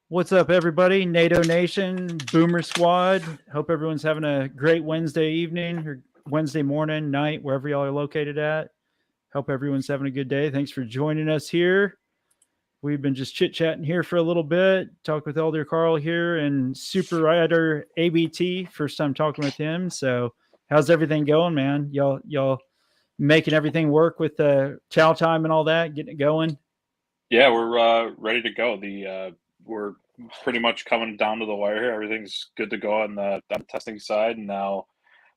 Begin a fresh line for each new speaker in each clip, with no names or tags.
What's up, everybody? NATO Nation, Boomer Squad. Hope everyone's having a great Wednesday evening or Wednesday morning, night, wherever y'all are located at. Hope everyone's having a good day. Thanks for joining us here. We've been just chit-chatting here for a little bit. Talk with Elder Carl here and Super Rider ABT. First time talking with him. So how's everything going, man? Y'all making everything work with Chow Time and all that, getting it going?
Yeah, we're ready to go. We're pretty much coming down to the wire here. Everything's good to go on the testing side, and now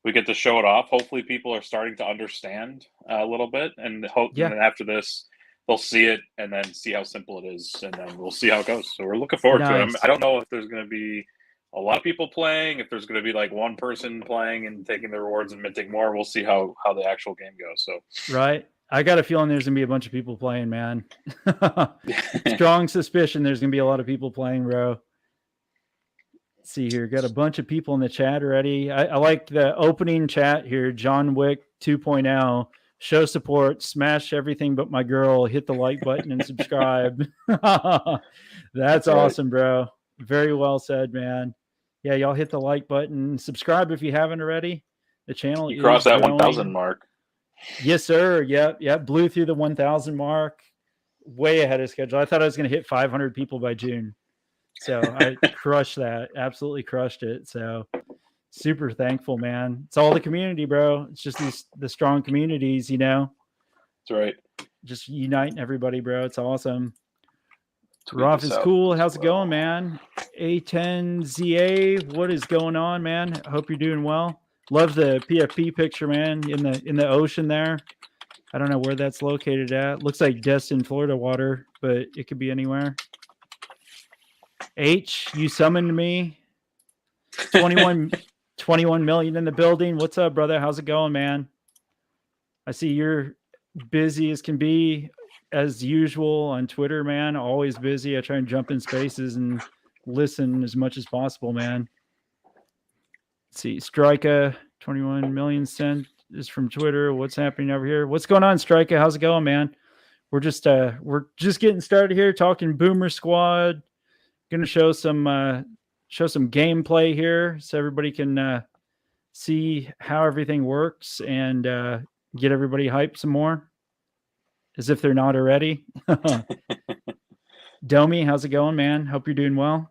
we get to show it off. Hopefully, people are starting to understand a little bit, and
Yeah,
then after this, they'll see it and then see how simple it is, and then we'll see how it goes. So we're looking forward to it.
nice.
I don't know if there's going to be a lot of people playing, if there's going to be like one person playing and taking the rewards and minting more. We'll see how the actual game goes. So
Right. I got a feeling there's gonna be a bunch of people playing, man. Strong suspicion there's gonna be a lot of people playing, bro. Let's see here, got a bunch of people in the chat already. I like the opening chat here. John Wick 2.0. Show support, smash everything but my girl, hit the like button and subscribe. That's
right.
awesome, bro. Very well said, man. Yeah, y'all hit the like button, subscribe if you haven't already. The channel
You cross
is
that
growing.
1,000 mark.
Yes, sir. Yep. Blew through the 1,000 mark, way ahead of schedule. I thought I was going to hit 500 people by June. So I crushed that. Absolutely crushed it. So super thankful, man. It's all the community, bro. It's just the strong communities,
That's right.
just uniting everybody, bro. It's awesome.
Tweet
Roth
this
is
out
cool.
as
How's it
well.
going, man? A10ZA, what is going on, man? I hope you're doing well. Love the PFP picture, man, in the ocean there. I don't know where that's located at. Looks like Destin, Florida water, but it could be anywhere. H, you summoned me. 21 million in the building. What's up, brother? How's it going, man? I see you're busy as can be, as usual on Twitter, man. Always busy. I try and jump in spaces and listen as much as possible, man. Let's see, Strika, 21 million sent is from Twitter. What's happening over here? What's going on, Strika? How's it going, man? We're just getting started here, talking Boomer Squad. Gonna show some gameplay here so everybody can see how everything works and get everybody hyped some more, as if they're not already. Domi, how's it going, man? Hope you're doing well.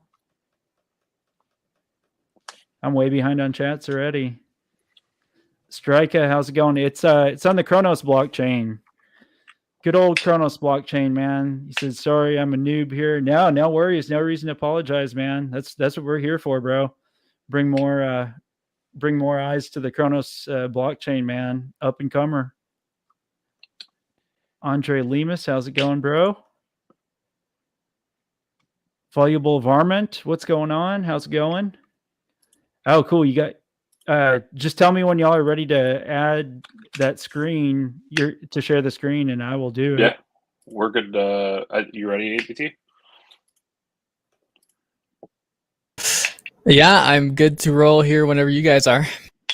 I'm way behind on chats already. Strika, how's it going? It's on the Kronos blockchain. Good old Kronos blockchain, man. He said, sorry, I'm a noob here. No worries. No reason to apologize, man. That's what we're here for, bro. Bring more eyes to the Kronos blockchain, man. Up and comer. Andre Lemus, how's it going, bro? Voluble Varmint, what's going on? How's it going? Oh, cool. You got just tell me when y'all are ready to add that screen to share the screen, and I will do it.
Yeah, we're good. You ready, APT?
Yeah, I'm good to roll here whenever you guys are.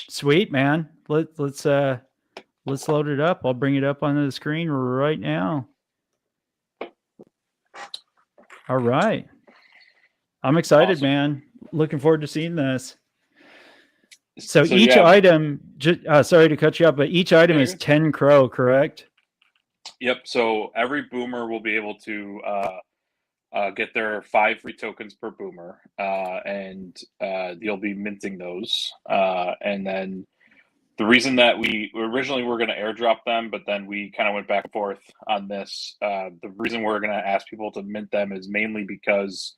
Sweet, man. Let's load it up. I'll bring it up onto the screen right now. All right. I'm excited,
Awesome.
man. Looking forward to seeing this. So each item, sorry to cut you off, but each item is 10 crow, correct?
Yep. So every boomer will be able to get their 5 free tokens per boomer, and you'll be minting those. And then the reason that we originally were going to airdrop them, but then we kind of went back and forth on this. The reason we're going to ask people to mint them is mainly because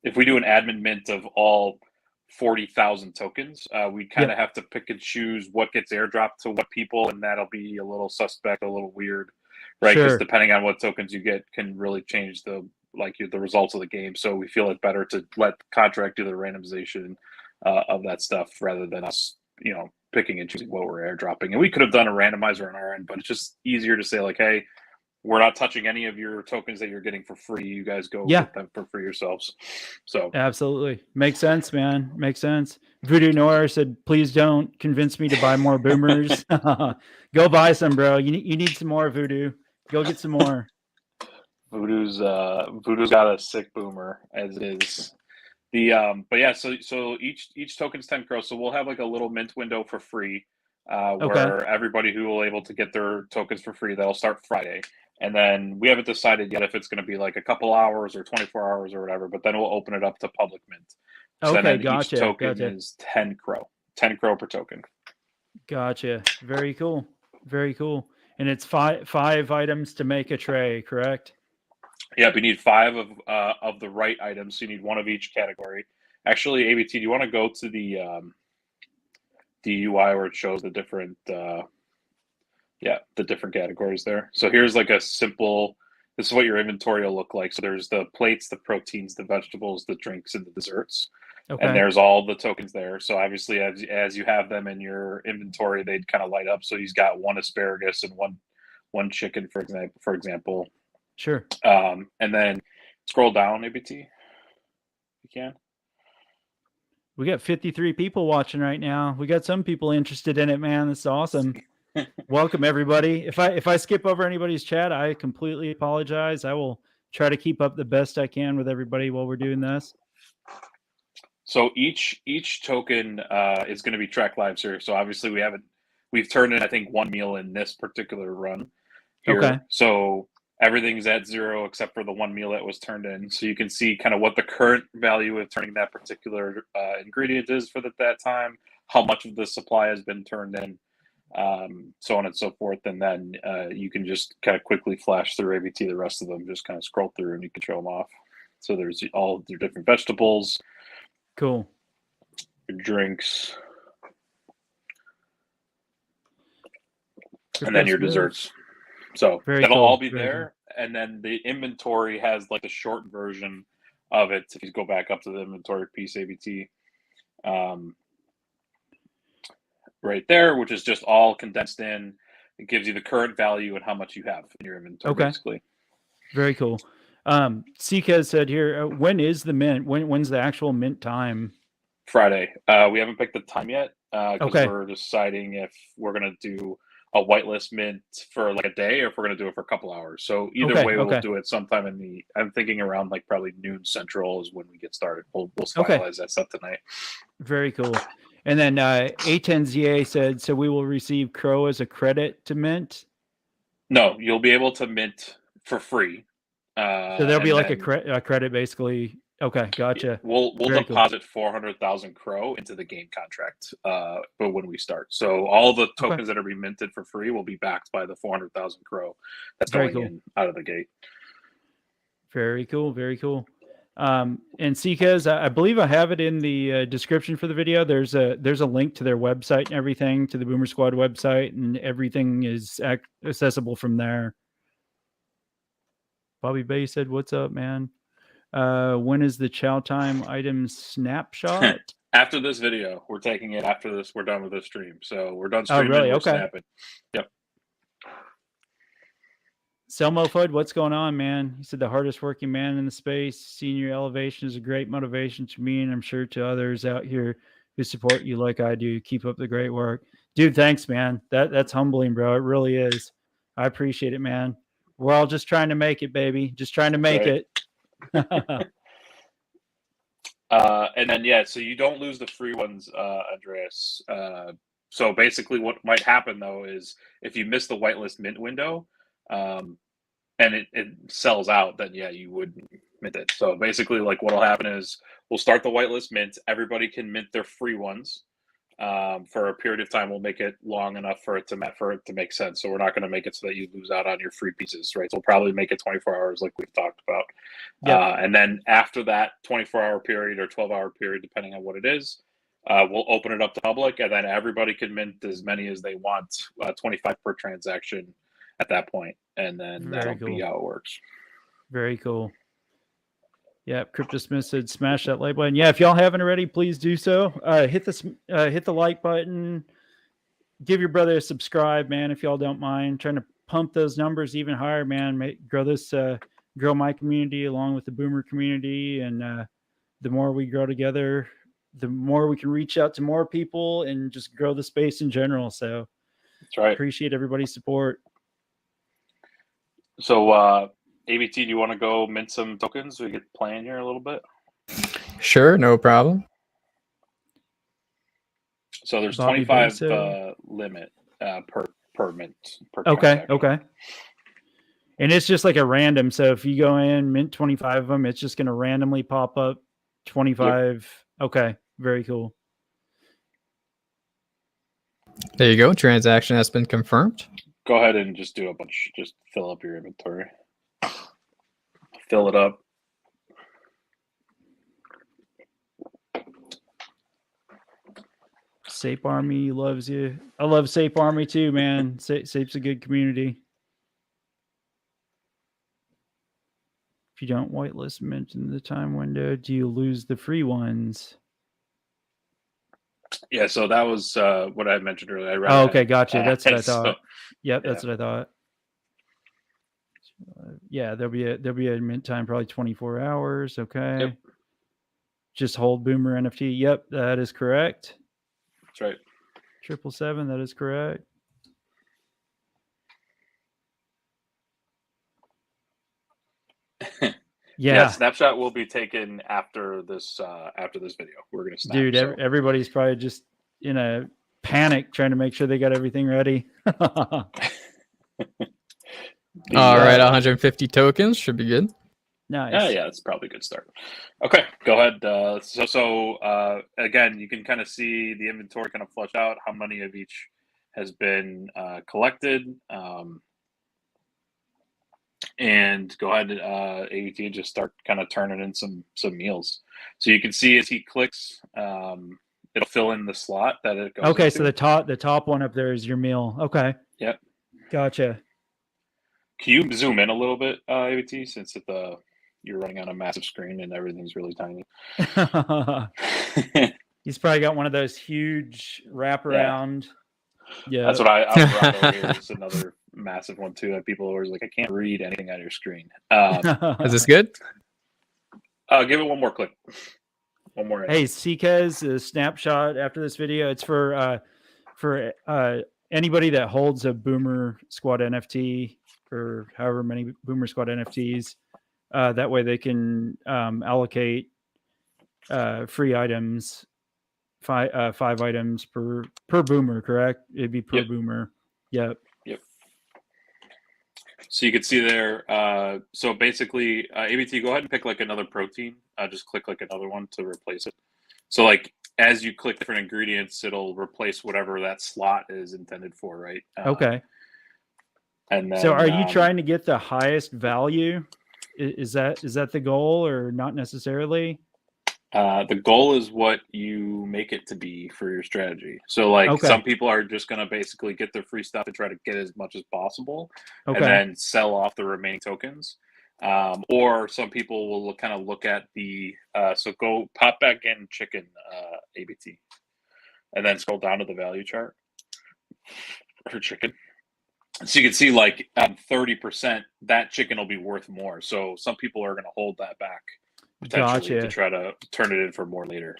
if we do an admin mint of all 40,000 tokens, we kind of have to pick and choose what gets airdropped to what people, and that'll be a little suspect, a little weird, right? Because depending on what tokens you get can really change the results of the game. So we feel it better to let Contract do the randomization of that stuff rather than us, picking and choosing what we're airdropping. And we could have done a randomizer on our end, but it's just easier to say like, hey, we're not touching any of your tokens that you're getting for free. You guys go get them for free yourselves. So
absolutely makes sense, man. Makes sense. Voodoo Nora said, please don't convince me to buy more boomers. Go buy some, bro. You need some more, Voodoo. Go get some more.
Voodoo's got a sick boomer as it is. But yeah, so each token's 10 crow. So we'll have like a little mint window for free, where everybody who will able to get their tokens for free, that'll start Friday. And then we haven't decided yet if it's going to be like a couple hours or 24 hours or whatever, but then we'll open it up to public mint. So
Okay,
then
gotcha.
each token is 10 crow. 10 crow per token.
Gotcha. Very cool. Very cool. And it's five items to make a tray, correct?
Yeah, we need 5 of the right items. So you need 1 of each category. Actually, ABT, do you want to go to the UI where it shows the different the different categories there? So here's like a simple. This is what your inventory will look like. So there's the plates, the proteins, the vegetables, the drinks, and the desserts.
Okay.
And there's all the tokens there. So obviously, as you have them in your inventory, they'd kind of light up. So he's got 1 asparagus and one chicken, for example.
Sure.
And then scroll down, ABT. You can.
We got 53 people watching right now. We got some people interested in it, man. That's awesome. Welcome everybody. If I skip over anybody's chat, I completely apologize. I will try to keep up the best I can with everybody while we're doing this.
So each token is going to be tracked live here. So obviously we've turned in, I think, 1 meal in this particular run here.
Okay.
So everything's at 0 except for the 1 meal that was turned in. So you can see kind of what the current value of turning that particular ingredient is for that time, how much of the supply has been turned in, so on and so forth. And then you can just kind of quickly flash through ABT, the rest of them, just kind of scroll through and you can show them off. So there's all your different vegetables.
Cool.
Your drinks. And then your desserts. So that'll all be there. And then the inventory has like the short version of it. If you go back up to the inventory piece, ABT, right there, which is just all condensed in. It gives you the current value and how much you have in your inventory, basically.
Very cool. CK said here, when is the mint? When's the actual mint time?
Friday. We haven't picked the time yet because we're deciding if we're going to do a whitelist mint for like a day or if we're going to do it for a couple hours. So either way, we'll do it sometime I'm thinking around like probably noon central is when we get started. We'll finalize that stuff tonight.
Very cool. And then A10ZA said, so we will receive Crow as a credit to mint?
No, you'll be able to mint for free.
So there'll be like a credit basically. Okay, gotcha.
We'll deposit 400,000 Crow into the game contract but when we start. So all the tokens that are being minted for free will be backed by the 400,000 Crow that's going in out of the gate.
Very cool. Very cool. And CK's, I believe I have it in the description for the video. There's a link to their website and everything, to the Boomer Squad website, and everything is accessible from there. Bobby Bay said, "What's up, man? When is the Chow Time item snapshot?"
After this video, we're taking it after this. We're done with this stream, so we're done streaming.
Oh, really?
We're snapping. Yep.
Selmo Fud, what's going on, man? He said the hardest working man in the space. Senior elevation is a great motivation to me, and I'm sure to others out here who support you like I do. Keep up the great work, dude. Thanks, man. That's humbling, bro. It really is. I appreciate it, man. We're all just trying to make it, baby. Just trying to make it.
And then so you don't lose the free ones, Andreas. So basically what might happen though is if you miss the whitelist mint window and it sells out, then you would mint it. So basically like what'll happen is we'll start the whitelist mint. Everybody can mint their free ones for a period of time. We'll make it long enough for it to make sense. So we're not going to make it so that you lose out on your free pieces, right? So we'll probably make it 24 hours like we've talked about. And then after that 24-hour period or 12-hour period, depending on what it is, we'll open it up to public, and then everybody can mint as many as they want, 25 per transaction at that point. And then that'll be how it works.
Very cool. Yeah, Crypto Smith said, smash that like button. Yeah, if y'all haven't already, please do so. Hit the like button. Give your brother a subscribe, man, if y'all don't mind. Trying to pump those numbers even higher, man. Grow my community along with the Boomer community. And the more we grow together, the more we can reach out to more people and just grow the space in general. So
that's right.
Appreciate everybody's support.
So ABT, do you want to go mint some tokens so we get playing here a little bit?
Sure, no problem.
So there's
Bobby
25
Basso.
limit per mint per
Okay,
transaction.
okay. And it's just like a random. So if you go in, mint 25 of them, it's just going to randomly pop up 25. Yep. Okay, very cool.
There you go. Transaction has been confirmed.
Go ahead and just do a bunch. Just fill up your inventory. Fill it up.
Sape Army loves you. I love Sape Army too, man. Sape's a good community. If you don't whitelist mint in the time window, do you lose the free ones?
Yeah, so that was what I mentioned earlier.
Oh, okay, gotcha. That's what I thought. Yep, that's what I thought. Yeah, there'll be a mint time, probably 24 hours. Okay.
Yep.
Just hold Boomer NFT. Yep, that is correct.
That's right.
777, that is correct.
Yeah, snapshot will be taken after this video. We're gonna snap.
Dude, everybody's probably just in a panic trying to make sure they got everything ready.
All right, 150 tokens should be good.
Nice.
Yeah, that's probably a good start. Okay, go ahead. So again, you can kind of see the inventory kind of flushed out, how many of each has been collected. And go ahead, ABT, and just start kind of turning in some meals. So you can see as he clicks, it'll fill in the slot that it goes
Okay,
into.
so the top one up there is your meal. Okay.
Yep.
Gotcha.
Can you zoom in a little bit, ABT, since you're running on a massive screen and everything's really tiny?
He's probably got one of those huge wraparound. Yeah.
That's what I'm right over here. It's another massive one too that people are always like, I can't read anything on your screen.
Is this good?
Give it one more click. One more.
Hey, Sikaz, a snapshot after this video. It's for anybody that holds a Boomer Squad NFT or however many Boomer Squad NFTs. That way they can allocate free items. Five items per Boomer, correct? It'd be per Boomer. Yep.
So you can see there. So basically, ABT, go ahead and pick like another protein. Just click like another one to replace it. So like as you click different ingredients, it'll replace whatever that slot is intended for, right?
Okay.
And then,
so are you trying to get the highest value? Is that the goal or not necessarily?
The goal is what you make it to be for your strategy. So like some people are just going to basically get their free stuff and try to get as much as possible and then sell off the remaining tokens. Or some people will kind of look at the, so go pop back in chicken, ABT, and then scroll down to the value chart for chicken. So you can see like at 30%, that chicken will be worth more. So some people are going to hold that back potentially to try to turn it in for more later.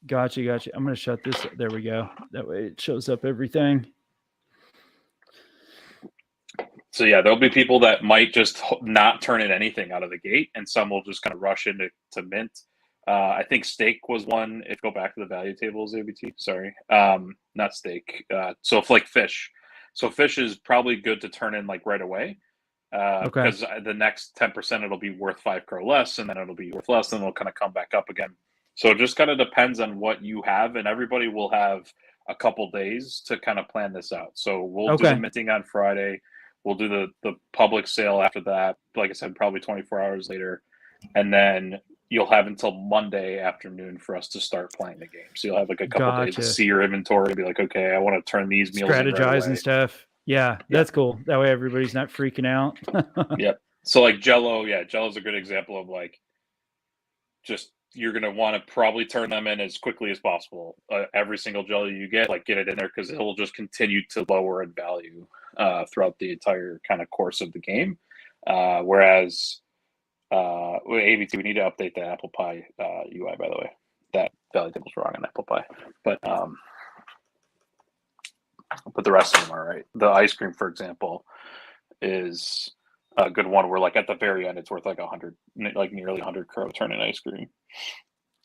Gotcha. I'm going to shut this. There we go. That way it shows up everything.
So yeah, there'll be people that might just not turn in anything out of the gate, and some will just kind of rush into mint. I think steak was one. If you go back to the value tables, ABT, sorry, not steak. So if like fish. So fish is probably good to turn in like right away. Because the next 10% it'll be worth 5 crow less, and then it'll be worth less, and it'll kind of come back up again. So it just kind of depends on what you have, and everybody will have a couple days to kind of plan this out. So we'll do the minting on Friday. We'll do the public sale after that. Like I said, probably 24 hours later, and then you'll have until Monday afternoon for us to start playing the game. So you'll have like a couple days to see your inventory and be like, okay, I want to turn these meals in right away.
And stuff. Yeah, that's cool. That way everybody's not freaking out.
Yep. So like Jello, Jello's a good example of like just you're going to want to probably turn them in as quickly as possible. Every single Jello you get, like get it in there because it will just continue to lower in value throughout the entire kind of course of the game. Whereas with ABT, we need to update the apple pie UI, by the way. That value table's wrong on apple pie. But the rest of them are right. The ice cream, for example, is a good one where like at the very end it's worth like 100, like nearly 100 crow turning ice cream.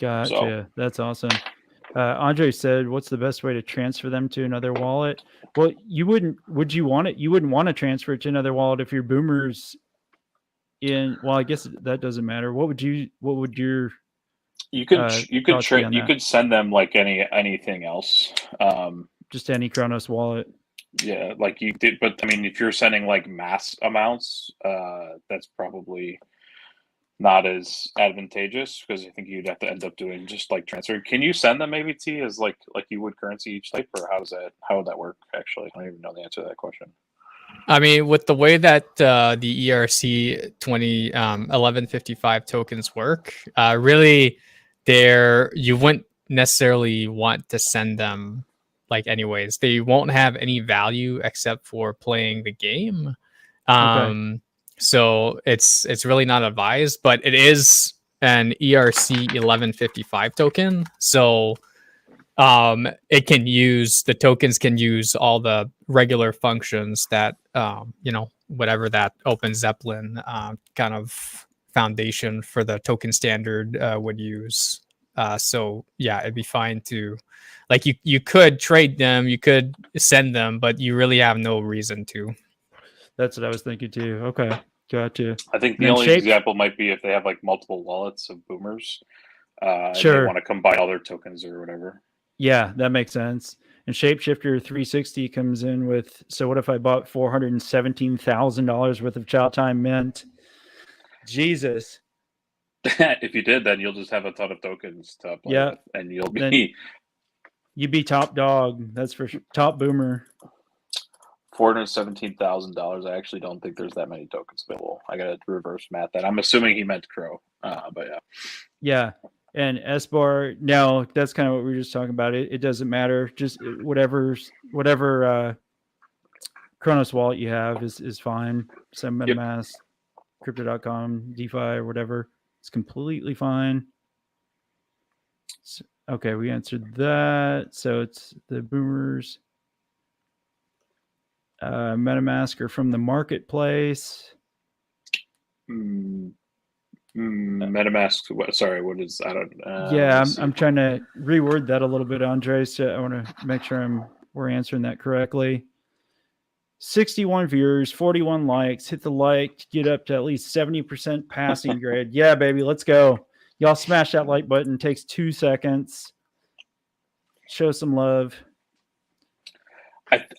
Gotcha. That's awesome. Andre said, "What's the best way to transfer them to another wallet?" Well, you wouldn't. Would you want it? You wouldn't want to transfer it to another wallet if your boomers in. Well, I guess that doesn't matter. What would your
You could
thoughts be on
you
that?
could send them like anything else.
Just any Kronos wallet.
Yeah, like you did, but I mean, if you're sending like mass amounts, that's probably not as advantageous because I think you'd have to end up doing just like transfer. Can you send them maybe T as like you would currency each type, or how would that work? Actually, I don't even know the answer to that question.
I mean, with the way that the ERC 1155 tokens work, really, you wouldn't necessarily want to send them like anyways. They won't have any value except for playing the game. So it's really not advised, but it is an ERC 1155 token. So the tokens can use all the regular functions that whatever that Open Zeppelin kind of foundation for the token standard would use. So yeah, it'd be fine to like you could trade them, you could send them, but you really have no reason to.
That's what I was thinking too. Okay, gotcha.
I think the only example might be if they have like multiple wallets of boomers, and they want to combine all their tokens or whatever.
Yeah, that makes sense. And Shapeshifter 360 comes in with, so what if I bought $417,000 worth of Chow Time mint? Jesus.
If you did, then you'll just have a ton of tokens to play with, and you'd be
top dog. That's for sure. Top boomer.
$417,000. I actually don't think there's that many tokens available. I gotta reverse math that. I'm assuming he meant crow, but yeah.
Yeah. And S-bar, no, that's kind of what we were just talking about. It doesn't matter. Just whatever Kronos wallet you have is fine. Some MetaMask, Crypto.com, DeFi, or whatever. It's completely fine. So, okay, we answered that. So it's the boomers. MetaMask are from the marketplace.
MetaMask. Sorry, what is? I don't.
Yeah, I'm trying to reword that a little bit, Andre. So I want to make sure we're answering that correctly. 61 viewers, 41 likes. Hit the like, get up to at least 70% passing grade. Yeah, baby, let's go. Y'all smash that like button. It takes 2 seconds. Show some love.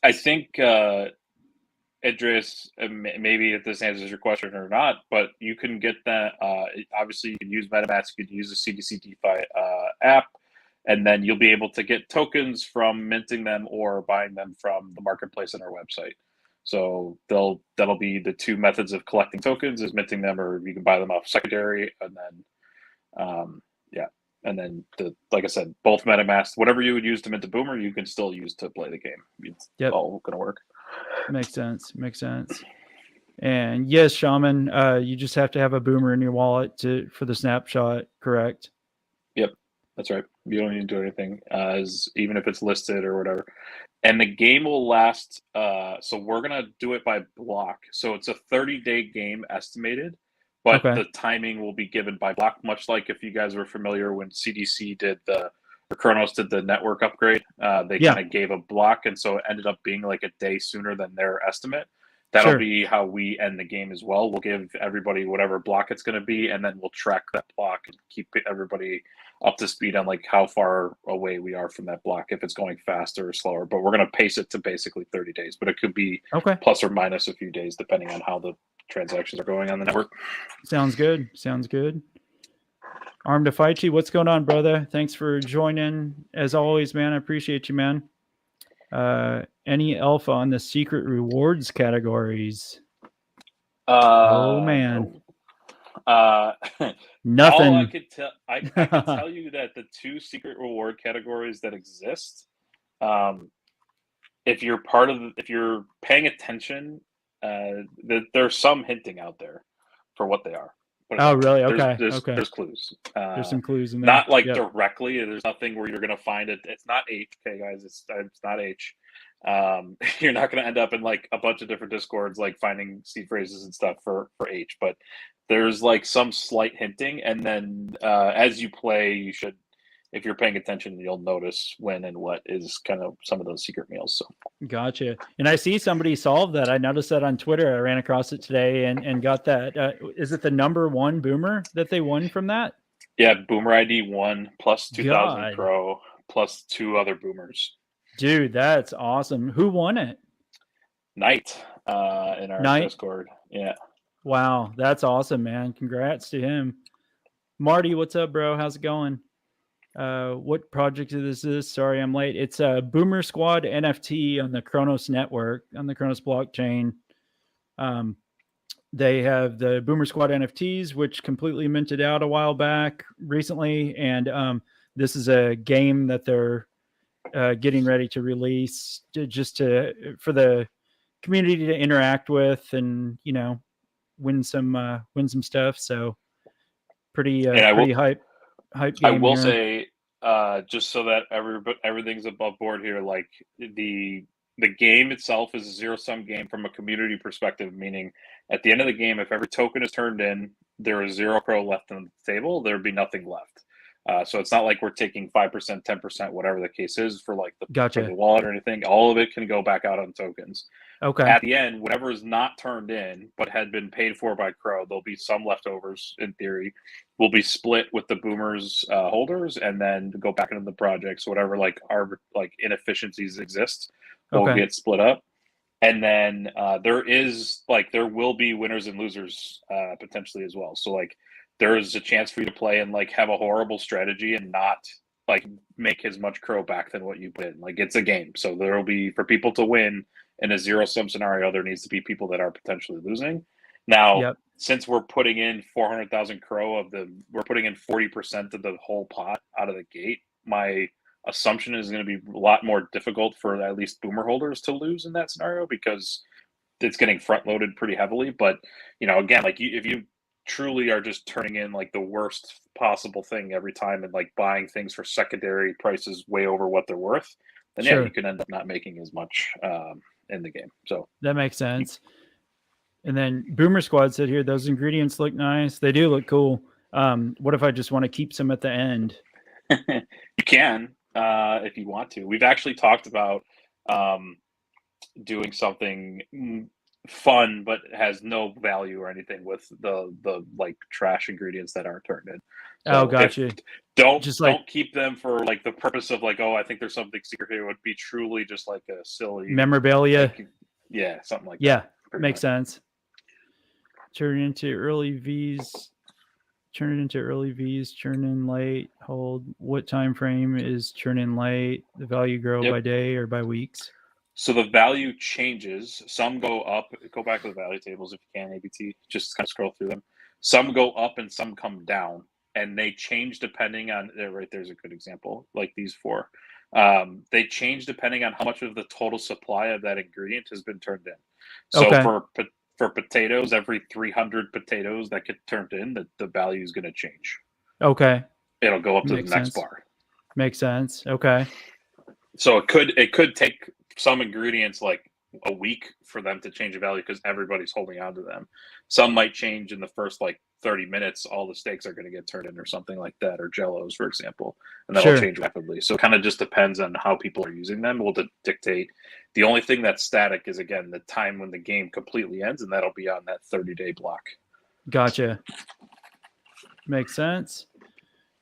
I think Idris, maybe if this answers your question or not, but you can get that. Obviously, you can use MetaMask, you can use the CDC DeFi app, and then you'll be able to get tokens from minting them or buying them from the marketplace on our website. So that'll be the two methods of collecting tokens: is minting them, or you can buy them off secondary, and then and then like I said, both MetaMask, whatever you would use to mint the boomer, you can still use to play the game. It's all going to work.
Makes sense. And yes, Shaman, you just have to have a boomer in your wallet for the snapshot, correct?
Yep, that's right. You don't need to do anything, even if it's listed or whatever. And the game will last. So we're gonna do it by block. So it's a 30-day game estimated, but the timing will be given by block. Much like if you guys were familiar when CDC did Kronos did the network upgrade, they kind of gave a block, and so it ended up being like a day sooner than their estimate. That'll be how we end the game as well. We'll give everybody whatever block it's going to be, and then we'll track that block and keep everybody up to speed on like how far away we are from that block, if it's going faster or slower. But we're going to pace it to basically 30 days, but it could be plus or minus a few days depending on how the transactions are going on the network. Sounds good.
Arm to fight you. What's going on, brother? Thanks for joining. As always, man, I appreciate you, man. Any alpha on the secret rewards categories? Oh man. Nothing.
All I can tell you that the two secret reward categories that exist, if you're paying attention, there's some hinting out there for what they are.
Oh, really? Okay.
There's clues.
There's some clues in there.
Not like directly. There's nothing where you're going to find it. It's not H. Okay, guys. It's not H. You're not going to end up in like a bunch of different discords, like finding seed phrases and stuff for H, but there's like some slight hinting. And then as you play, you should, if you're paying attention, you'll notice when and what is kind of some of those secret meals. So
Gotcha. And I see somebody solved that. I noticed that on Twitter. I ran across it today and got that. Is it the number one boomer that they won from that?
Yeah, Boomer ID 1 plus 2,000
God.
Crow plus 2 other boomers.
Dude, that's awesome. Who won it?
Knight in our
Knight?
Discord. Yeah.
Wow, that's awesome, man. Congrats to him. Marty, what's up, bro? How's it going? What project is this? Sorry, I'm late. It's a Boomer Squad NFT on the Kronos network, on the Kronos blockchain. They have the Boomer Squad NFTs, which completely minted out a while back recently. And this is a game that they're getting ready to release for the community to interact with and, you know, win some stuff. So pretty hype game.
I will
here.
say, just so that everything's above board here, like the game itself is a zero-sum game from a community perspective, meaning at the end of the game, if every token is turned in, there is 0 Crow left on the table, there'd be nothing left. So it's not like we're taking 5%, 10%, whatever the case is for like
Gotcha.
for the wallet or anything. All of it can go back out on tokens.
Okay.
At the end, whatever is not turned in but had been paid for by Crow, there'll be some leftovers in theory. Will be split with the boomers holders and then go back into the project. So whatever like inefficiencies exist will get split up. And then there will be winners and losers potentially as well. So like there is a chance for you to play and like have a horrible strategy and not like make as much Crow back than what you put in. Like it's a game. So there will be, for people to win in a zero-sum scenario, there needs to be people that are potentially losing. Now, since we're putting in 400,000 Crow we're putting in 40% of the whole pot out of the gate, my assumption is going to be a lot more difficult for at least boomer holders to lose in that scenario because it's getting front loaded pretty heavily. But, you know, again, like if you truly are just turning in like the worst possible thing every time and like buying things for secondary prices way over what they're worth, then yeah, you can end up not making as much in the game. So
that makes sense. And then Boomer Squad said here, those ingredients look nice. They do look cool. What if I just want to keep some at the end?
You can, if you want to. We've actually talked about doing something fun, but has no value or anything with the like trash ingredients that aren't turned in. So
gotcha.
Don't keep them for like the purpose of like, oh, I think there's something secret here. It would be truly just like a silly
memorabilia.
Like, something like
that. Yeah, makes sense. Turn it into early V's. Turn in late, hold. What time frame is turn in late? The value grow by day or by weeks?
So the value changes. Some go up. Go back to the value tables if you can, ABT. Just kind of scroll through them. Some go up and some come down. And they change depending on, right there's a good example, like these 4. They change depending on how much of the total supply of that ingredient has been turned in. So for potatoes, every 300 potatoes that get turned in, the value is going to change.
Okay.
It'll go up to the next bar.
Makes sense. Okay.
So it could take some ingredients like a week for them to change a value because everybody's holding on to them. Some might change in the first like 30 minutes. All the steaks are going to get turned in or something like that, or Jellos, for example, and that'll change rapidly. So it kind of just depends on how people are using them. Will dictate. The only thing that's static is, again, the time when the game completely ends, and that'll be on that 30-day block.
Gotcha. Makes sense.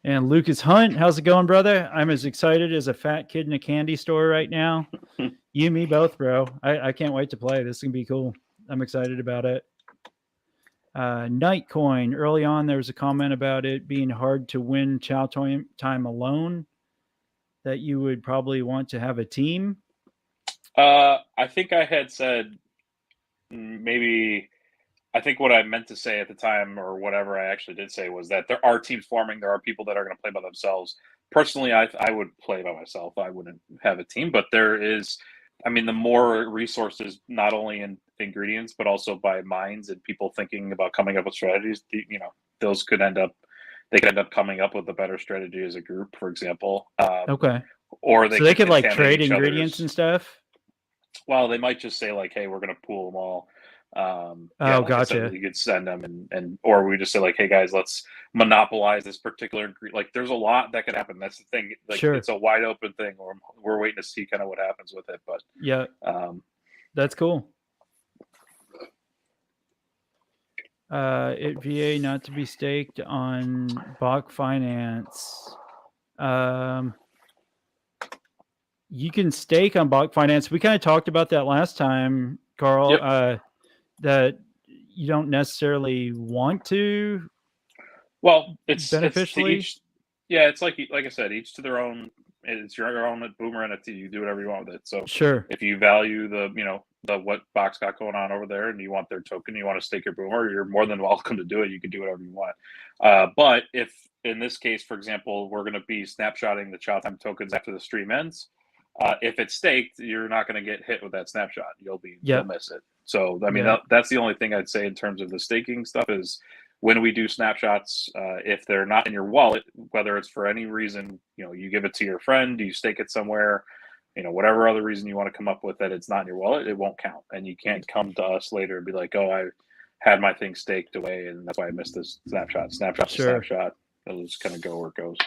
And Lucas Hunt, how's it going, brother? I'm as excited as a fat kid in a candy store right now. You and me both, bro. I can't wait to play. This is going to be cool. I'm excited about it. Nightcoin, early on, there was a comment about it being hard to win Chow Time alone, that you would probably want to have a team.
I think I had said maybe... I think what I meant to say at the time, or whatever I actually did say, was that there are teams forming. There are people that are going to play by themselves. Personally, I would play by myself. I wouldn't have a team. But there is, I mean, the more resources, not only in ingredients, but also by minds and people thinking about coming up with strategies, you know, those could end up coming up with a better strategy as a group, for example.
Okay.
Or
they could like trade ingredients and stuff.
Well, they might just say like, "Hey, we're going to pool them all."
Oh,
Like I said,
gotcha.
you could send them, and or we just say like, "Hey guys, let's monopolize this particular like." There's a lot that could happen. That's the thing. Like,
Sure.
it's a wide open thing. We're waiting to see kind of what happens with it. But
Yeah,
um,
that's cool. It VA not to be staked on Bach Finance. You can stake on Bach Finance. We kind of talked about that last time, Carl.
Yep.
That you don't necessarily want to
well, it's to
beneficially.
each. Yeah, it's like I said, each to their own. It's your own boomer NFT. You do whatever you want with it. So
Sure.
if you value the what Box got going on over there, and you want their token, you want to stake your boomer, you're more than welcome to do it. You can do whatever you want. But if in this case, for example, we're going to be snapshotting the Chow Time tokens after the stream ends, if it's staked, you're not going to get hit with that snapshot. You'll miss it. So I mean, that's the only thing I'd say in terms of the staking stuff is when we do snapshots, if they're not in your wallet, whether it's for any reason, you give it to your friend, you stake it somewhere, whatever other reason you want to come up with that it's not in your wallet, it won't count. And you can't come to us later and be like, oh, I had my thing staked away and that's why I missed this snapshot. Snapshot's a snapshot. It'll just kind of go where it goes.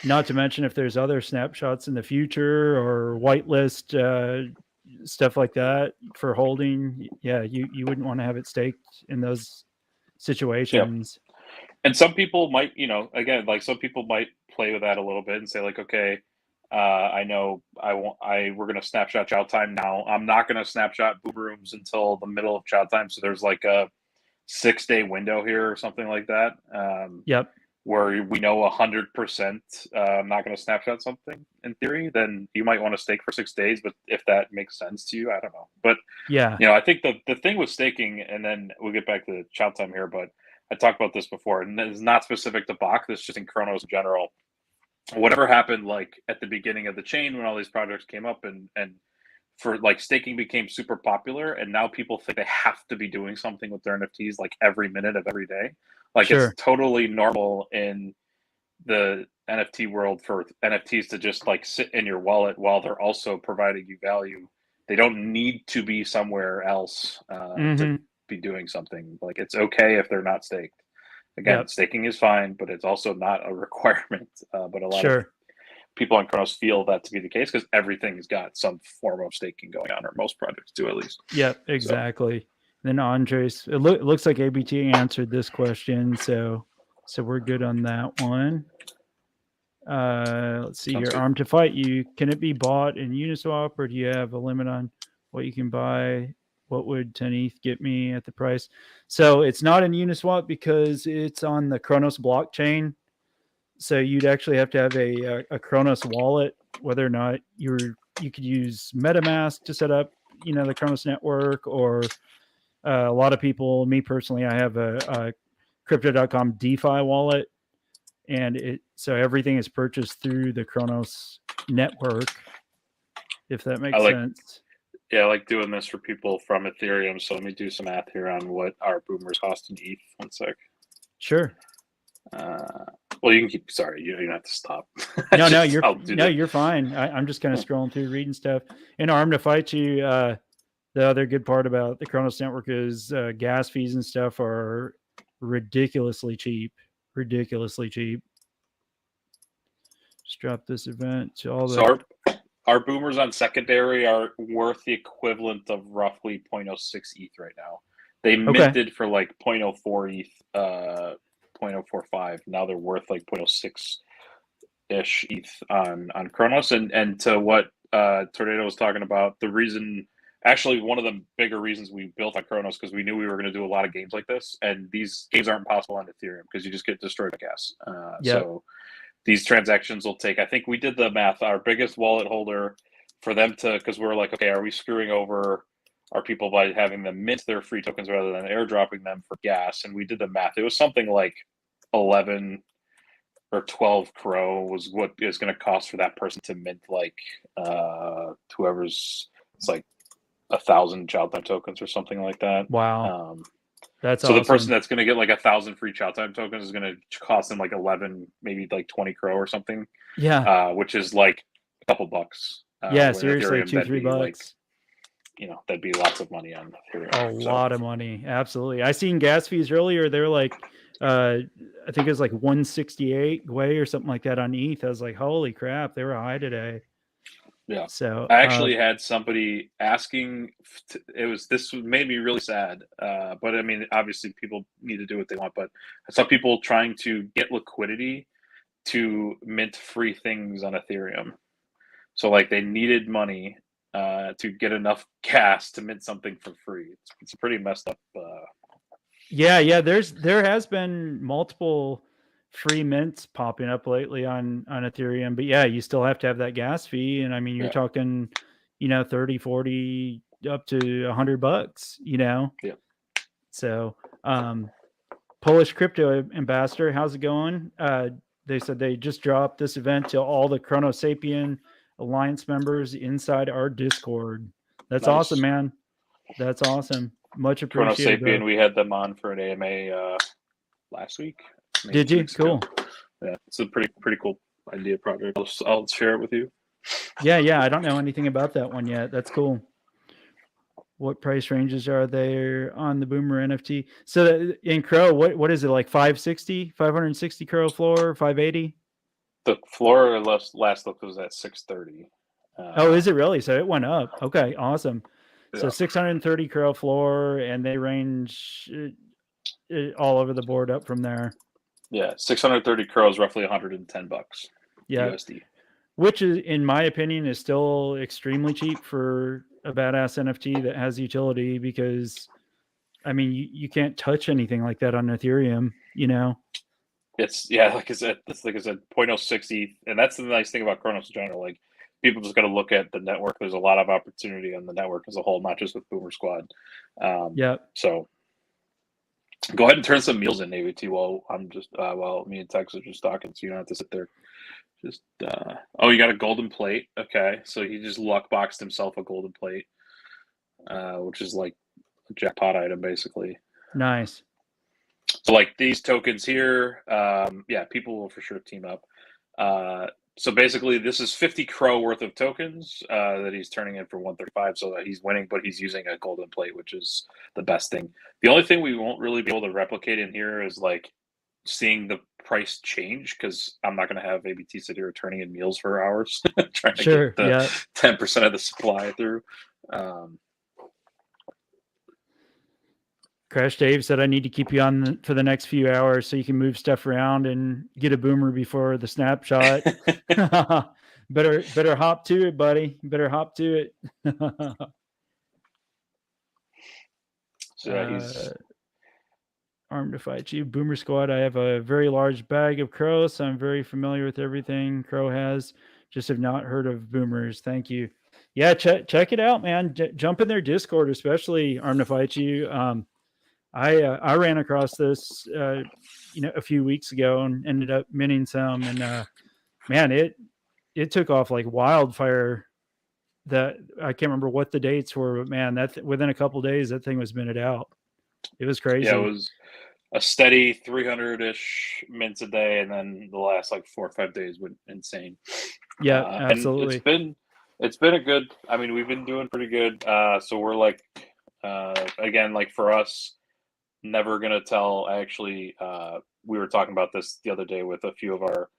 Not to mention if there's other snapshots in the future or whitelist stuff like that for holding, you wouldn't want to have it staked in those situations.
Yep. And some people might, again, like some people might play with that a little bit and say like, okay, I know we're going to snapshot Chow Time now. I'm not going to snapshot Boob Rooms until the middle of Chow Time. So there's like a 6-day window here or something like that.
Yep.
Where we know 100% I'm not going to snapshot something in theory, then you might want to stake for 6 days. But if that makes sense to you, I don't know. But
yeah,
I think the thing with staking, and then we'll get back to Chow Time here, but I talked about this before, and it's not specific to Bach. This is just in Chronos in general. Whatever happened, like at the beginning of the chain when all these projects came up, and for like staking became super popular, and now people think they have to be doing something with their NFTs like every minute of every day. Like it's totally normal in the NFT world for NFTs to just like sit in your wallet while they're also providing you value. They don't need to be somewhere else to be doing something. Like it's okay if they're not staked. Again, staking is fine, but it's also not a requirement. But a lot of people on Chronos feel that to be the case because everything's got some form of staking going on, or most projects do at least.
Yep, exactly. So. Then Andres, it looks like ABT answered this question, so we're good on that one. Let's see here. Armed to Fight You. Can it be bought in Uniswap, or do you have a limit on what you can buy? What would 10 ETH get me at the price? So it's not in Uniswap because it's on the Chronos blockchain. So you'd actually have to have a Chronos wallet, whether or not you could use MetaMask to set up, the Chronos network, or a lot of people, me personally, I have a crypto.com DeFi wallet, and so everything is purchased through the Chronos network, if that makes sense.
Yeah, I like doing this for people from Ethereum. So let me do some math here on what our boomers cost in ETH. 1 sec.
Sure.
Well, you can keep. Sorry, you don't have to stop.
No, you're fine. I'm just kind of scrolling through, reading stuff. In Arm to Fight You, the other good part about the Chronos network is gas fees and stuff are ridiculously cheap. Just drop this event to all the.
So our boomers on secondary are worth the equivalent of roughly 0.06 ETH right now. They minted for like 0.04 ETH, 0.045. Now they're worth like 0.06 ish ETH on Chronos. And to what Tornado was talking about, the reason, actually one of the bigger reasons we built on Chronos, because we knew we were going to do a lot of games like this, and these games aren't possible on Ethereum because you just get destroyed by gas. So these transactions will take, I think we did the math, our biggest wallet holder for them to, because we're like, okay, are we screwing over our people by having them mint their free tokens rather than airdropping them for gas? And we did the math. It was something like 11 or 12 crore was what it's going to cost for that person to mint like whoever's, it's like 1,000 Chow Time tokens or something like that.
Wow. That's
so awesome. The person that's going to get like 1,000 free Chow Time tokens is going to cost them like 11, maybe like 20 crore or something.
Yeah.
Which is like a couple bucks.
Yeah, seriously, $2-3.
that'd be lots of money on Ethereum.
A lot of money. Absolutely. I seen gas fees earlier. They were like, I think it was like 168 Gwei or something like that on ETH. I was like, holy crap, they were high today.
Yeah.
So
I actually had somebody asking. This made me really sad. But I mean, obviously, people need to do what they want. But I saw people trying to get liquidity to mint free things on Ethereum. So like they needed money to get enough gas to mint something for free. It's pretty messed up.
Yeah. There has been multiple free mints popping up lately on Ethereum, but yeah, you still have to have that gas fee. And I mean, you're talking, 30, 40, up to $100,
Yeah.
So, Polish crypto ambassador, how's it going? They said they just dropped this event to all the Chrono Sapien Alliance members inside our Discord. That's
Nice.
awesome, man. That's awesome. Much
Chrono
appreciated.
Sapien,
Bro.
we had them on for an AMA last week.
Did you? Cool.
Yeah, it's a pretty cool idea project. I'll share it with you.
Yeah. I don't know anything about that one yet. That's cool. What price ranges are there on the Boomer NFT? So in Crow, what is it, like 560 Crow floor, 580?
The floor last look was at 630.
Is it really? So it went up. Okay, awesome. Yeah. So 630 Crow floor, and they range all over the board up from there.
Yeah, 630 Crow is roughly $110.
Yeah,
USD.
Which is, in my opinion, is still extremely cheap for a badass NFT that has utility, because I mean, you can't touch anything like that on Ethereum,
It's like I said, 0.060, and that's the nice thing about Chronos in general. Like, people just got to look at the network. There's a lot of opportunity on the network as a whole, not just with Boomer Squad. So go ahead and turn some meals in, AVT, while I'm just while me and Tex are just talking, so you don't have to sit there. Just you got a golden plate. Okay, so he just luck boxed himself a golden plate, which is like a jackpot item, basically.
Nice.
So like these tokens here, people will for sure team up. So basically, this is 50 Crow worth of tokens that he's turning in for 135, so that he's winning, but he's using a golden plate, which is the best thing. The only thing we won't really be able to replicate in here is like seeing the price change, because I'm not going to have ABT sit here turning in meals for hours trying to get the 10% of the supply through.
Crash Dave said, I need to keep you on for the next few hours so you can move stuff around and get a boomer before the snapshot. better hop to it, buddy. Better hop to it.
So he's
armed to fight you. Boomer Squad, I have a very large bag of Crow, so I'm very familiar with everything Crow has. Just have not heard of boomers. Thank you. Yeah, check it out, man. Jump in their Discord, especially Armed to Fight You. I ran across this, a few weeks ago and ended up minting some, and man, it took off like wildfire. That I can't remember what the dates were, but man, within a couple of days, that thing was minted out. It was crazy.
Yeah, it was a steady 300-ish mints a day, and then the last like 4 or 5 days went insane.
Yeah, absolutely.
It's been a good. I mean, we've been doing pretty good. So we're like, again, like for us, never gonna tell. Actually, we were talking about this the other day with a few of our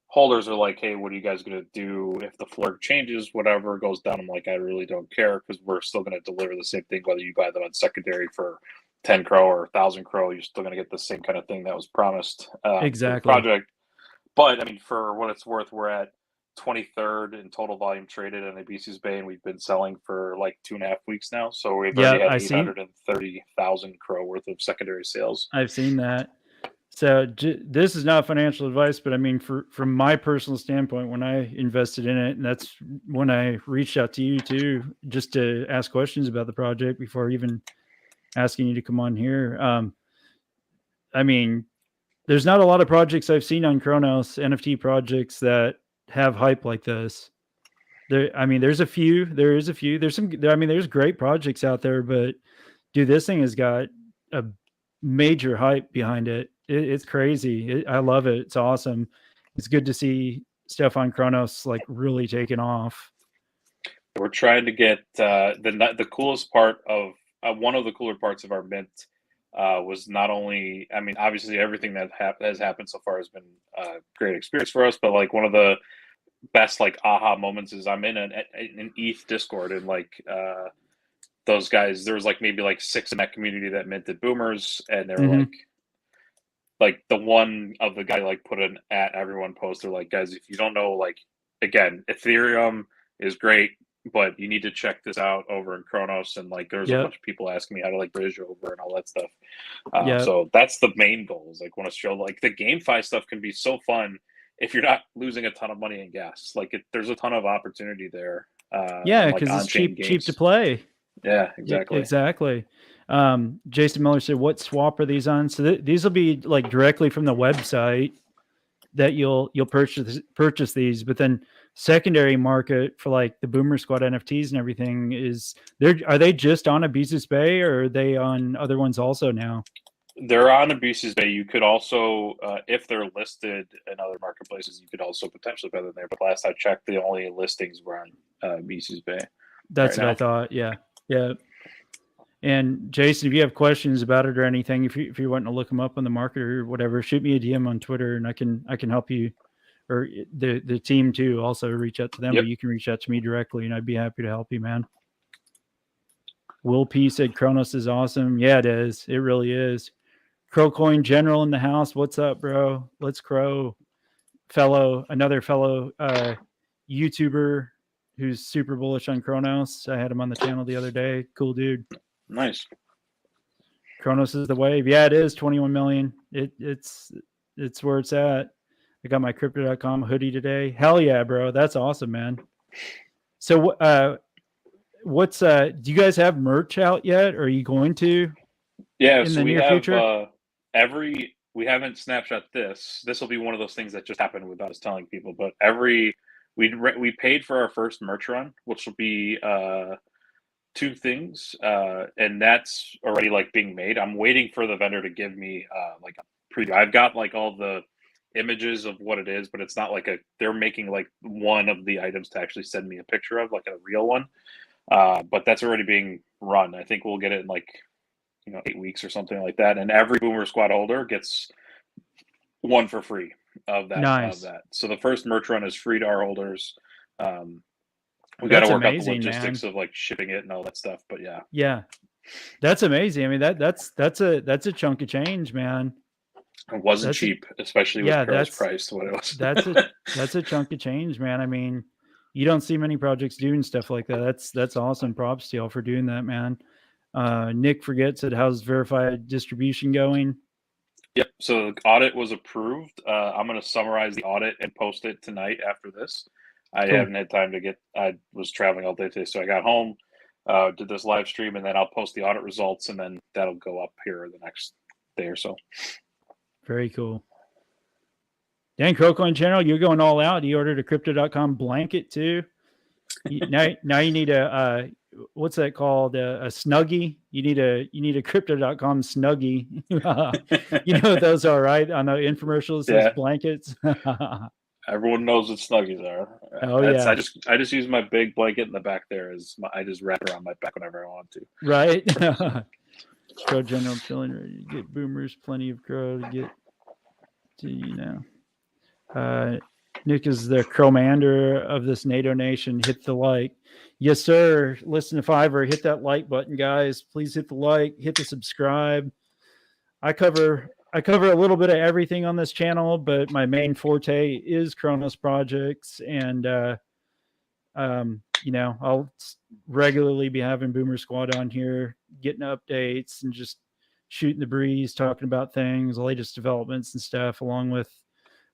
holders. Are like, hey, what are you guys gonna do if the floor changes, whatever goes down? I'm like, I really don't care, because we're still gonna deliver the same thing, whether you buy them on secondary for 10 Crow or 1,000 Crow. You're still gonna get the same kind of thing that was promised.
Exactly.
Project. But I mean, for what it's worth, we're at 23rd in total volume traded in Ibises Bay, and we've been selling for like 2.5 weeks now. So we've already had 830,000 Crow worth of secondary sales.
I've seen that. So this is not financial advice, but I mean, from my personal standpoint, when I invested in it, and that's when I reached out to you too, just to ask questions about the project before even asking you to come on here. I mean, there's not a lot of projects I've seen on Chronos, NFT projects, that have hype like this. There's a few. There's some. There's great projects out there, but dude, this thing has got a major hype behind it. It's crazy. I love it. It's awesome. It's good to see stuff on Chronos like really taking off.
We're trying to get the coolest part of one of the cooler parts of our mint was not only, I mean, obviously everything that has happened so far has been a great experience for us, but like one of the best like aha moments is I'm in an ETH Discord, and like those guys, there was like maybe like 6 in that community that minted boomers, and they were
Mhm.
like the one of the guy like put an at everyone post. They're like, guys, if you don't know, like, again, Ethereum is great, but you need to check this out over in Kronos. And like there's a
Yep.
bunch of people asking me how to like bridge over and all that stuff.
Yep.
So that's the main goal, is like want to show like the GameFi stuff can be so fun if you're not losing a ton of money in gas. Like there's a ton of opportunity there.
Yeah,
and, like,
because it's
on-chain
cheap to
games.
play.
Yeah, exactly.
Exactly. Jason Miller said, "What swap are these on?" So these will be like directly from the website that you'll purchase these, but then secondary market for like the Boomer Squad NFTs and everything are they just on Abuses Bay, or are they on other ones also now?
They're on Abuses Bay. You could also, if they're listed in other marketplaces, you could also potentially buy them there. But last I checked, the only listings were on Abuses Bay.
That's
right
what
now.
I thought. Yeah. And Jason, if you have questions about it or anything, if you're wanting to look them up on the market or whatever, shoot me a DM on Twitter, and I can help you, or the team too. Also reach out to them,
Yep.
but you can reach out to me directly, and I'd be happy to help you, man. Will P said Kronos is awesome. Yeah, it is. It really is. Crowcoin General in the house. What's up, bro? Let's crow. Another fellow YouTuber who's super bullish on Kronos. I had him on the channel the other day. Cool dude.
Nice.
Kronos is the wave. Yeah, it is 21 million. It's where it's at. I got my crypto.com hoodie today. Hell yeah, bro. That's awesome, man. So what's do you guys have merch out yet? Or are you going to?
Yeah,
In
so
the
we
near
have
future?
we haven't snapshot this. This will be one of those things that just happened without us telling people. But we paid for our first merch run, which will be 2 things, and that's already like being made. I'm waiting for the vendor to give me like a preview. I've got like all the images of what it is, but it's not like they're making like one of the items to actually send me a picture of, like a real one. But that's already being run. I think we'll get it in like 8 weeks or something like that, and every Boomer Squad holder gets one for free of that.
Nice.
So the first merch run is free to our holders. We got to work out the logistics of like shipping it and all that stuff, but
yeah, that's amazing. I mean, that's a chunk of change, man.
It wasn't cheap, especially with Crow's price to what it was.
That's a chunk of change, man. I mean, you don't see many projects doing stuff like that. That's awesome. Props to y'all for doing that, man. Nick forgets it. How's verified distribution going?
Yep. So the audit was approved. I'm going to summarize the audit and post it tonight after this. I haven't had time to I was traveling all day today, so I got home, did this live stream, and then I'll post the audit results, and then that'll go up here the next day or so.
Very cool. Dan Crowcoin Channel, you're going all out. You ordered a crypto.com blanket too. Now you need a what's that called? A Snuggie. You need a crypto.com Snuggie. You know what those are, right? On the infomercials, those blankets.
Everyone knows what Snuggies are.
Oh yeah.
I just use my big blanket in the back there. I just wrap it around my back whenever I want to.
Right. Crow General chilling, ready to get boomers. Plenty of crow to get to Nick is the commander of this NATO nation. Hit the like. Yes, sir. Listen to Fiverr. Hit that like button, guys. Please hit the like. Hit the subscribe. I cover a little bit of everything on this channel, but my main forte is Kronos projects, and I'll regularly be having Boomer Squad on here, getting updates and just shooting the breeze, talking about things, the latest developments and stuff, along with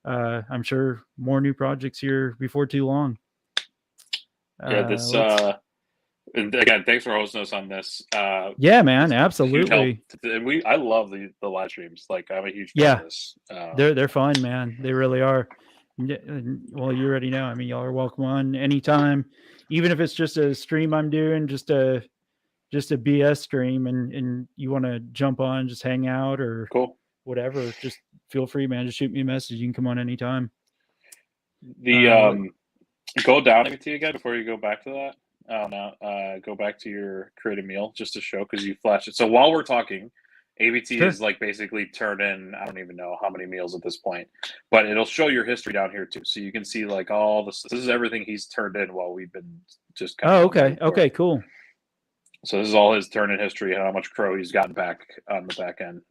I'm sure more new projects here before too long.
Again, thanks for hosting us on this.
Yeah, man, absolutely.
I love the live streams. Like, I'm a huge fan of this.
They're fun, man. They really are. Well, you already know. I mean, y'all are welcome on anytime, even if it's just a stream I'm doing, just a BS stream, and you want to jump on, just hang out or whatever. Just feel free, man. Just shoot me a message. You can come on anytime.
Go down to you again before you go back to that. Oh no. Go back to your create a meal just to show because you flashed it. So while we're talking, ABT
Sure.
is like basically turned in. I don't even know how many meals at this point, but it'll show your history down here too, so you can see like all this. This is everything he's turned in while we've been just kind
Oh,
of.
okay. Okay, cool.
So this is all his turn in history and how much crow he's gotten back on the back end.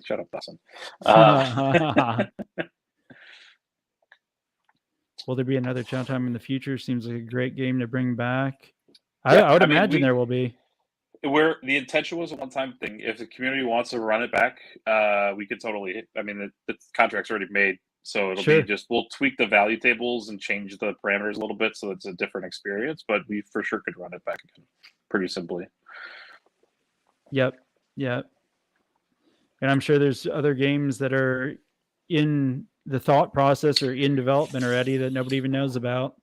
Shut up, Dustin.
Will there be another Chow Time in the future? Seems like a great game to bring back.
Yeah,
I would
I mean,
imagine there will be.
Where the intention was a one-time thing. If the community wants to run it back, we could totally. I mean, the contract's already made, so it'll
Sure.
be just we'll tweak the value tables and change the parameters a little bit so it's a different experience. But we for sure could run it back again, pretty simply.
Yep. Yep. And I'm sure there's other games that are in the thought process or in development already that nobody even knows about.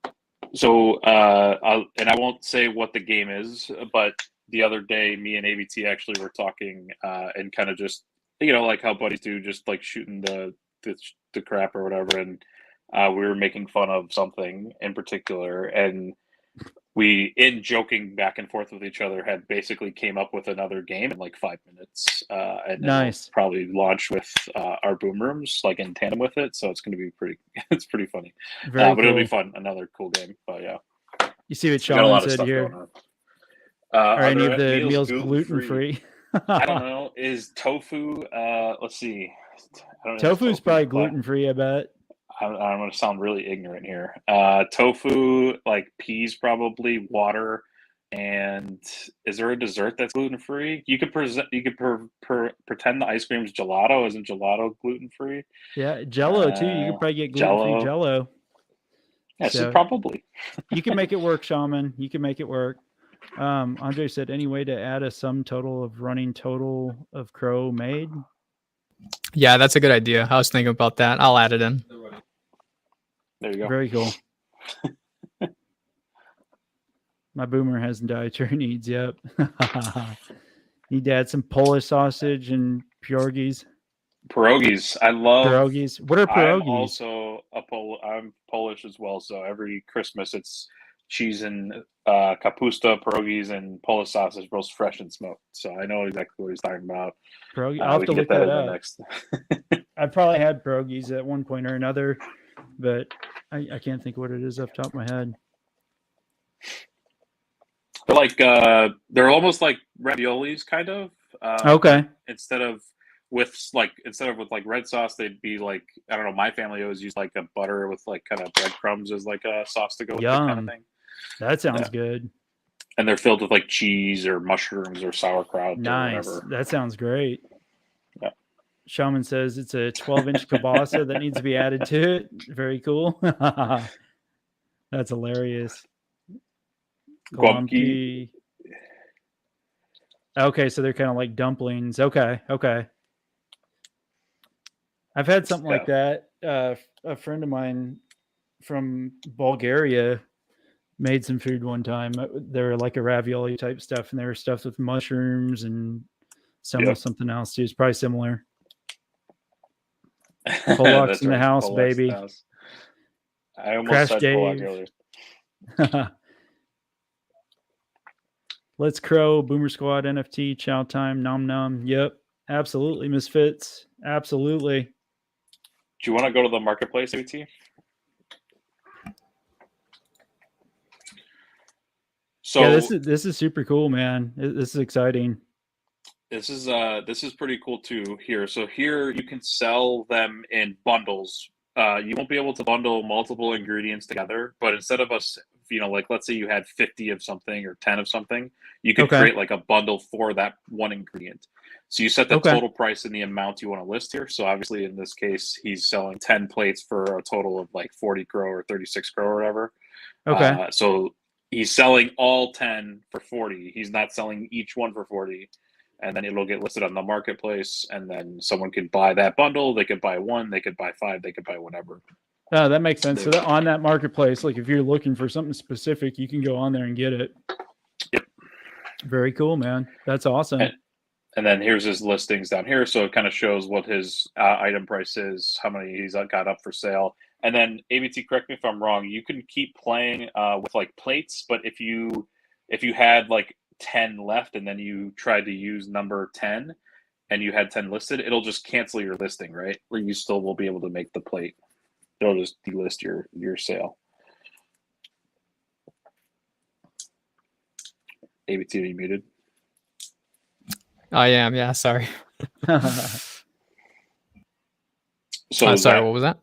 So, and I won't say what the game is, but the other day, me and ABT actually were talking and kind of just, like how buddies do, just like shooting the crap or whatever. And we were making fun of something in particular. And we, in joking back and forth with each other, had basically came up with another game in like 5 minutes. And
Nice.
it'll probably launch with our boom rooms, like in tandem with it. So it's going to be it's pretty funny.
Very
but it'll be
cool.
fun. Another cool game. But yeah.
You see what
We got a lot
Sean
of
said
stuff
here?
going on.
Are any
there
of the meals
gluten-free?
gluten-free?
I don't know. Is tofu? Let's see. I don't know if
Tofu's probably
tofu-
gluten-free, I bet.
I'm going to sound really ignorant here. Tofu, like peas, probably water, and is there a dessert that's gluten-free? You could pretend the ice cream's gelato. Isn't gelato gluten-free?
Yeah, Jello too. You could probably get gluten-free
Jello.
Jello.
Yes,
So-
probably.
You can make it work, Shaman. You can make it work. Andre said, any way to add a sum total of running total of crow made?
Yeah, that's a good idea. I was thinking about that. I'll add it in.
There you go.
Very cool. My boomer has dietary needs. Yep. Need to add some Polish sausage and pierogies.
Pierogies. I love
Pierogies. What are pierogies?
I'm also I'm Polish as well, so every Christmas it's cheese and kapusta, pierogies, and Polish sausage, roast fresh and smoked. So I know exactly what he's talking about.
Pierogi. I'll have
We
to
can
look
get that
that
in the
up.
next.
I've probably had pierogies at one point or another, but I can't think what it is off the top of my head.
They're like they're almost like raviolis, kind of.
Okay.
Instead of with red sauce, they'd be like, I don't know. My family always used like a butter with like kind of breadcrumbs as like a sauce to go with it, kind of
Yum.
thing.
That sounds
Yeah.
good.
And they're filled with like cheese or mushrooms or sauerkraut
Nice.
or whatever.
That sounds great.
Yeah.
Shaman says it's a 12-inch kielbasa that needs to be added to it. Very cool. That's hilarious.
Guamki.
Okay, so they're kind of like dumplings. Okay. I've had something like that. A friend of mine from Bulgaria made some food one time. They were like a ravioli type stuff, and they were stuffed with mushrooms and some with something else too. It's probably similar. Polacks in the house, baby.
I almost
Crash
said
Dave.
Polak earlier.
Let's Crow, Boomer Squad, NFT, Chow Time, Nom Nom. Yep, absolutely, Misfits. Absolutely.
Do you want to go to the marketplace, AT? So
yeah, this is super cool, man. This is exciting.
This is pretty cool too here. So here you can sell them in bundles. You won't be able to bundle multiple ingredients together, but instead of us, like let's say you had 50 of something or 10 of something, you could create like a bundle for that one ingredient. So you set the total price and the amount you want to list here. So obviously in this case, he's selling 10 plates for a total of like 40 crow or 36 crow or whatever.
Okay.
So he's selling all 10 for 40. He's not selling each one for 40. And then it'll get listed on the marketplace, and then someone can buy that bundle. They could buy one, they could buy 5, they could buy whatever.
Oh, that makes sense. So that on that marketplace, like if you're looking for something specific, you can go on there and get it.
Yep.
Very cool, man. That's awesome.
And And then here's his listings down here. So it kind of shows what his item price is, how many he's got up for sale. And then ABT, correct me if I'm wrong, you can keep playing with like plates, but if you had like 10 left and then you tried to use number 10 and you had 10 listed, it'll just cancel your listing, right? Or you still will be able to make the plate. It'll just delist your sale. ABT, are you muted?
I am, yeah, sorry.
So
sorry, what was that?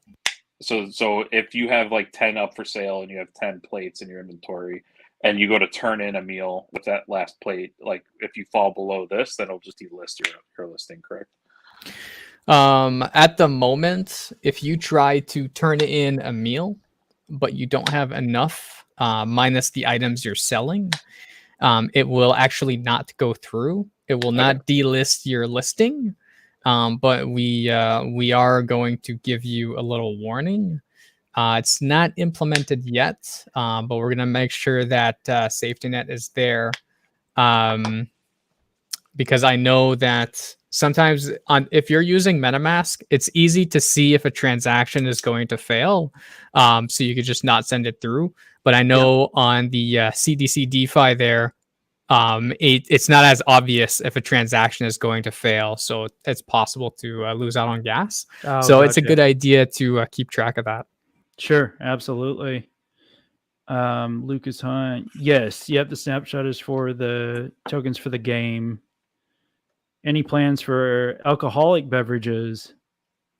So if you have like 10 up for sale and you have 10 plates in your inventory and you go to turn in a meal with that last plate, like if you fall below this, then it'll just delist your listing, correct?
At the moment, if you try to turn in a meal, but you don't have enough, minus the items you're selling, it will actually not go through. It will not delist your listing. But we are going to give you a little warning. It's not implemented yet, but we're going to make sure that safety net is there. Because I know that sometimes if you're using MetaMask, it's easy to see if a transaction is going to fail. So you could just not send it through. But I know on the CDC DeFi there, it's not as obvious if a transaction is going to fail. So it's possible to lose out on gas. So it's a good idea to keep track of that.
Sure, absolutely. Lucas Hunt. Yes, yep, the snapshot is for the tokens for the game. Any plans for alcoholic beverages?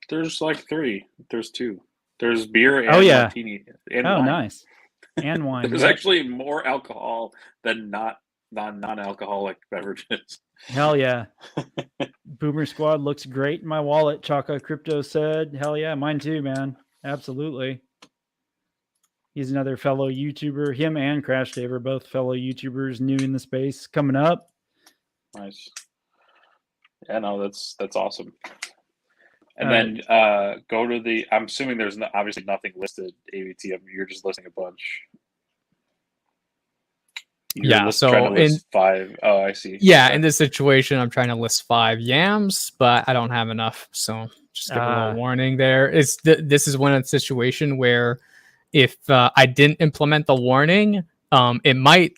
There's like 3. There's 2. There's beer and martini and
wine.
Nice.
And wine.
There's actually more alcohol than non-alcoholic beverages.
Hell yeah. Boomer Squad looks great in my wallet, Chaka Crypto said. Hell yeah, mine too, man. Absolutely. He's another fellow YouTuber. Him and Crash Dave are both fellow YouTubers new in the space coming up.
Nice. Yeah, no, that's awesome. And then go to the. I'm assuming there's obviously nothing listed. ABT. You're just listing a bunch.
So in
5. Oh, I see.
Yeah, in this situation, I'm trying to list 5 yams, but I don't have enough. So just give a little warning there. This is one of the situation where if I didn't implement the warning, it might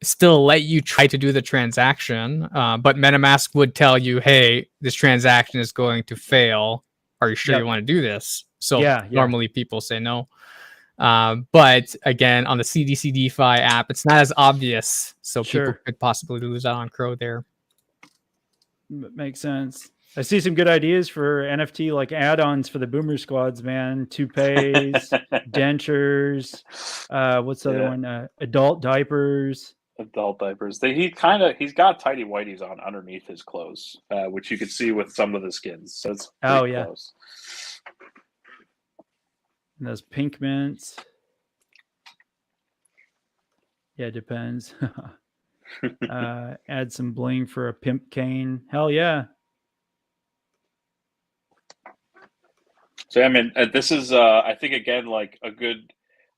still let you try to do the transaction, but MetaMask would tell you, hey, this transaction is going to fail. Are you sure you want to do this? So normally people say no. But again, on the CDC DeFi app, it's not as obvious. So people could possibly lose out on Crow there.
Makes sense. I see some good ideas for NFT like add-ons for the Boomer Squads, man. Toupees, dentures. What's the other one? Adult diapers.
Adult diapers. He's got tidy whities on underneath his clothes, which you can see with some of the skins. So it's close.
And those pink mints. Yeah, it depends. Add some bling for a pimp cane. Hell yeah.
So I mean, this is I think again like a good.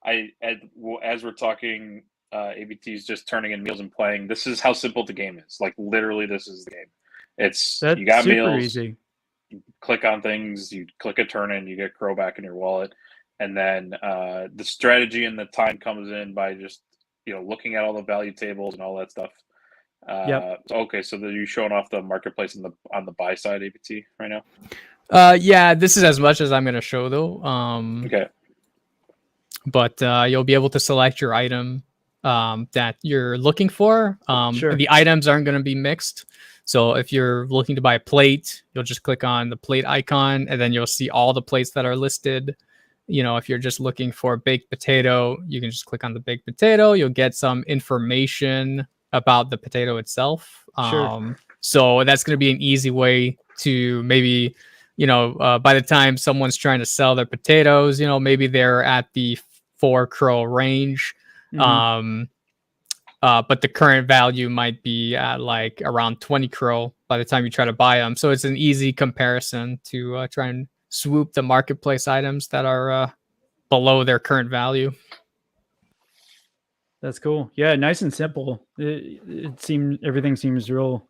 As we're talking. ABT is just turning in meals and playing. This is how simple the game is. Like literally, this is the game. You got meals. Easy. You click on things. You click a turn in. You get Crow back in your wallet, and then the strategy and the time comes in by just looking at all the value tables and all that stuff. Okay, so you're showing off the marketplace on the buy side, ABT, right now.
Yeah, this is as much as I'm going to show though.
Okay.
But you'll be able to select your item that you're looking for. The items aren't going to be mixed. So if you're looking to buy a plate, you'll just click on the plate icon and then you'll see all the plates that are listed. If you're just looking for baked potato, you can just click on the baked potato. You'll get some information about the potato itself. So that's going to be an easy way to maybe, by the time someone's trying to sell their potatoes, maybe they're at the 4 Crow range. But the current value might be at like around 20 Crow by the time you try to buy them. So it's an easy comparison to try and swoop the marketplace items that are below their current value.
That's cool. Yeah, nice and simple. Everything seems real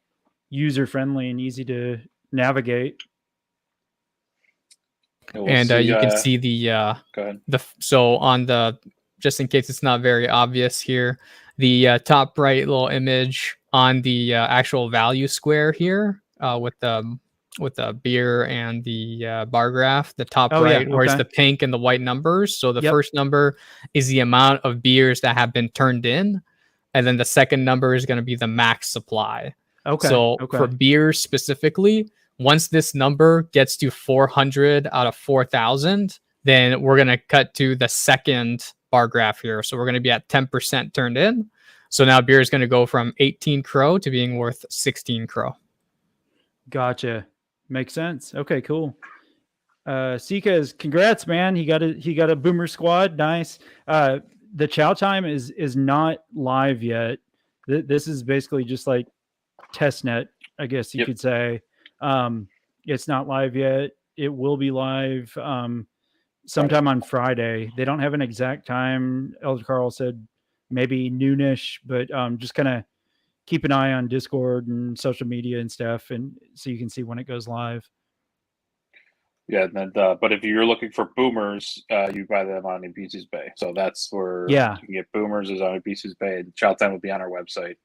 user friendly and easy to navigate.
We'll
And
see,
you can see the
go ahead.
so on the, just in case it's not very obvious here, the top right little image on the actual value square here with the beer and the bar graph, the top
Oh, yeah,
right, where it's
okay.
the pink and the white numbers. So the
Yep.
first number is the amount of beers that have been turned in, and then the second number is going to be the max supply.
Okay.
So for
Okay.
beers specifically, once this number gets to 400 out of 4,000, then we're going to cut to the second bar graph here. So we're going to be at 10% turned in. So now beer is going to go from 18 crow to being worth 16 crow.
Gotcha. Makes sense. Okay, cool. Sika's, congrats, man. He got a boomer squad. Nice. The Chow Time is not live yet. This is basically just like testnet, I guess you could say. It's not live yet. It will be live sometime on Friday. They don't have an exact time. Elder Carl said maybe noonish, but just kind of keep an eye on Discord and social media and stuff, and so you can see when it goes live.
Yeah, and then, but if you're looking for boomers, you buy them on Ibizu's Bay. So that's where you can get boomers is on Ibizu's Bay, and Chow Time will be on our website.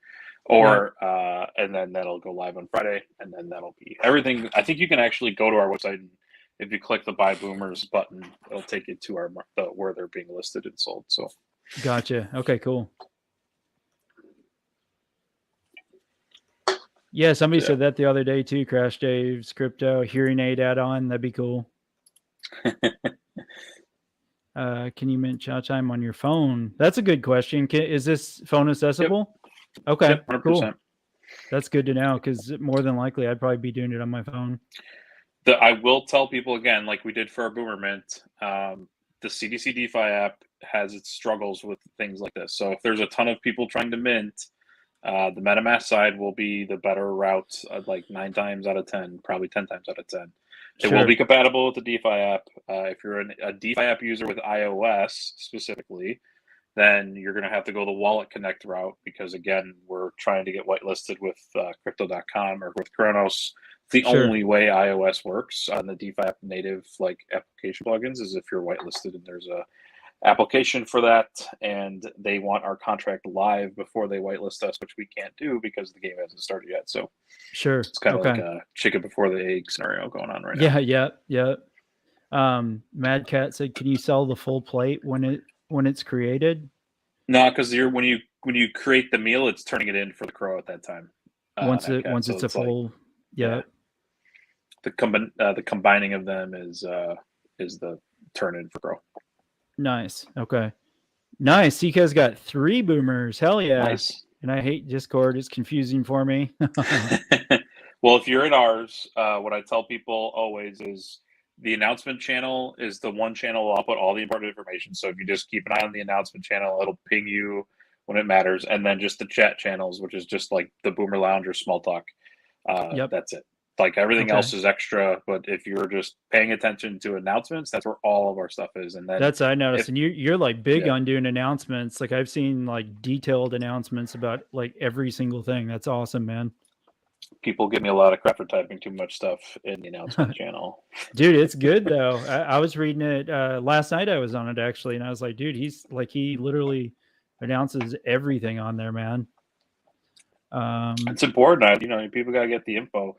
Or and then that'll go live on Friday, and then that'll be everything. I think you can actually go to our website, and if you click the Buy Boomers button, it'll take you to our where they're being listed and sold. So,
gotcha. Okay, cool. Yeah, somebody said that the other day too. Crash Dave's crypto hearing aid add-on. That'd be cool. Can you mint Chow Time on your phone? That's a good question. Is this phone accessible? Yep. Okay, yep, 100%. Cool. That's good to know, because more than likely I'd probably be doing it on my phone.
I will tell people again, like we did for our Boomer Mint, the CDC DeFi app has its struggles with things like this. So if there's a ton of people trying to mint, the MetaMask side will be the better route, like 9 times out of 10, probably 10 times out of 10. It will be compatible with the DeFi app. If you're a DeFi app user with iOS specifically, then you're going to have to go the Wallet Connect route, because, again, we're trying to get whitelisted with Crypto.com or with Kronos. The only way iOS works on the DeFi app native application plugins is if you're whitelisted and there's a application for that, and they want our contract live before they whitelist us, which we can't do because the game hasn't started yet. So it's kind of like a chicken before the egg scenario going on right now.
Yeah. Mad Cat said, "Can you sell the full plate when it's created?"
No, because when you create the meal, it's turning it in for the crow at that time.
Once it's a full,
The combining of them is the turn in for crow.
Nice. Okay. Nice. CK's got 3 boomers. Hell yeah.
Nice.
And I hate Discord. It's confusing for me.
Well, if you're in ours, what I tell people always is the announcement channel is the one channel I'll put all the important information. So if you just keep an eye on the announcement channel, it'll ping you when it matters. And then just the chat channels, which is just like the Boomer Lounge or Small Talk. That's it. Like everything else is extra, but if you're just paying attention to announcements, that's where all of our stuff is. And then
that's I noticed. And you're like big on doing announcements. Like I've seen like detailed announcements about like every single thing. That's awesome, man.
People give me a lot of crap for typing too much stuff in the announcement channel.
Dude, it's good though. I was reading it last night. I was on it actually, and I was like, dude, he literally announces everything on there, man.
It's important. People gotta get the info.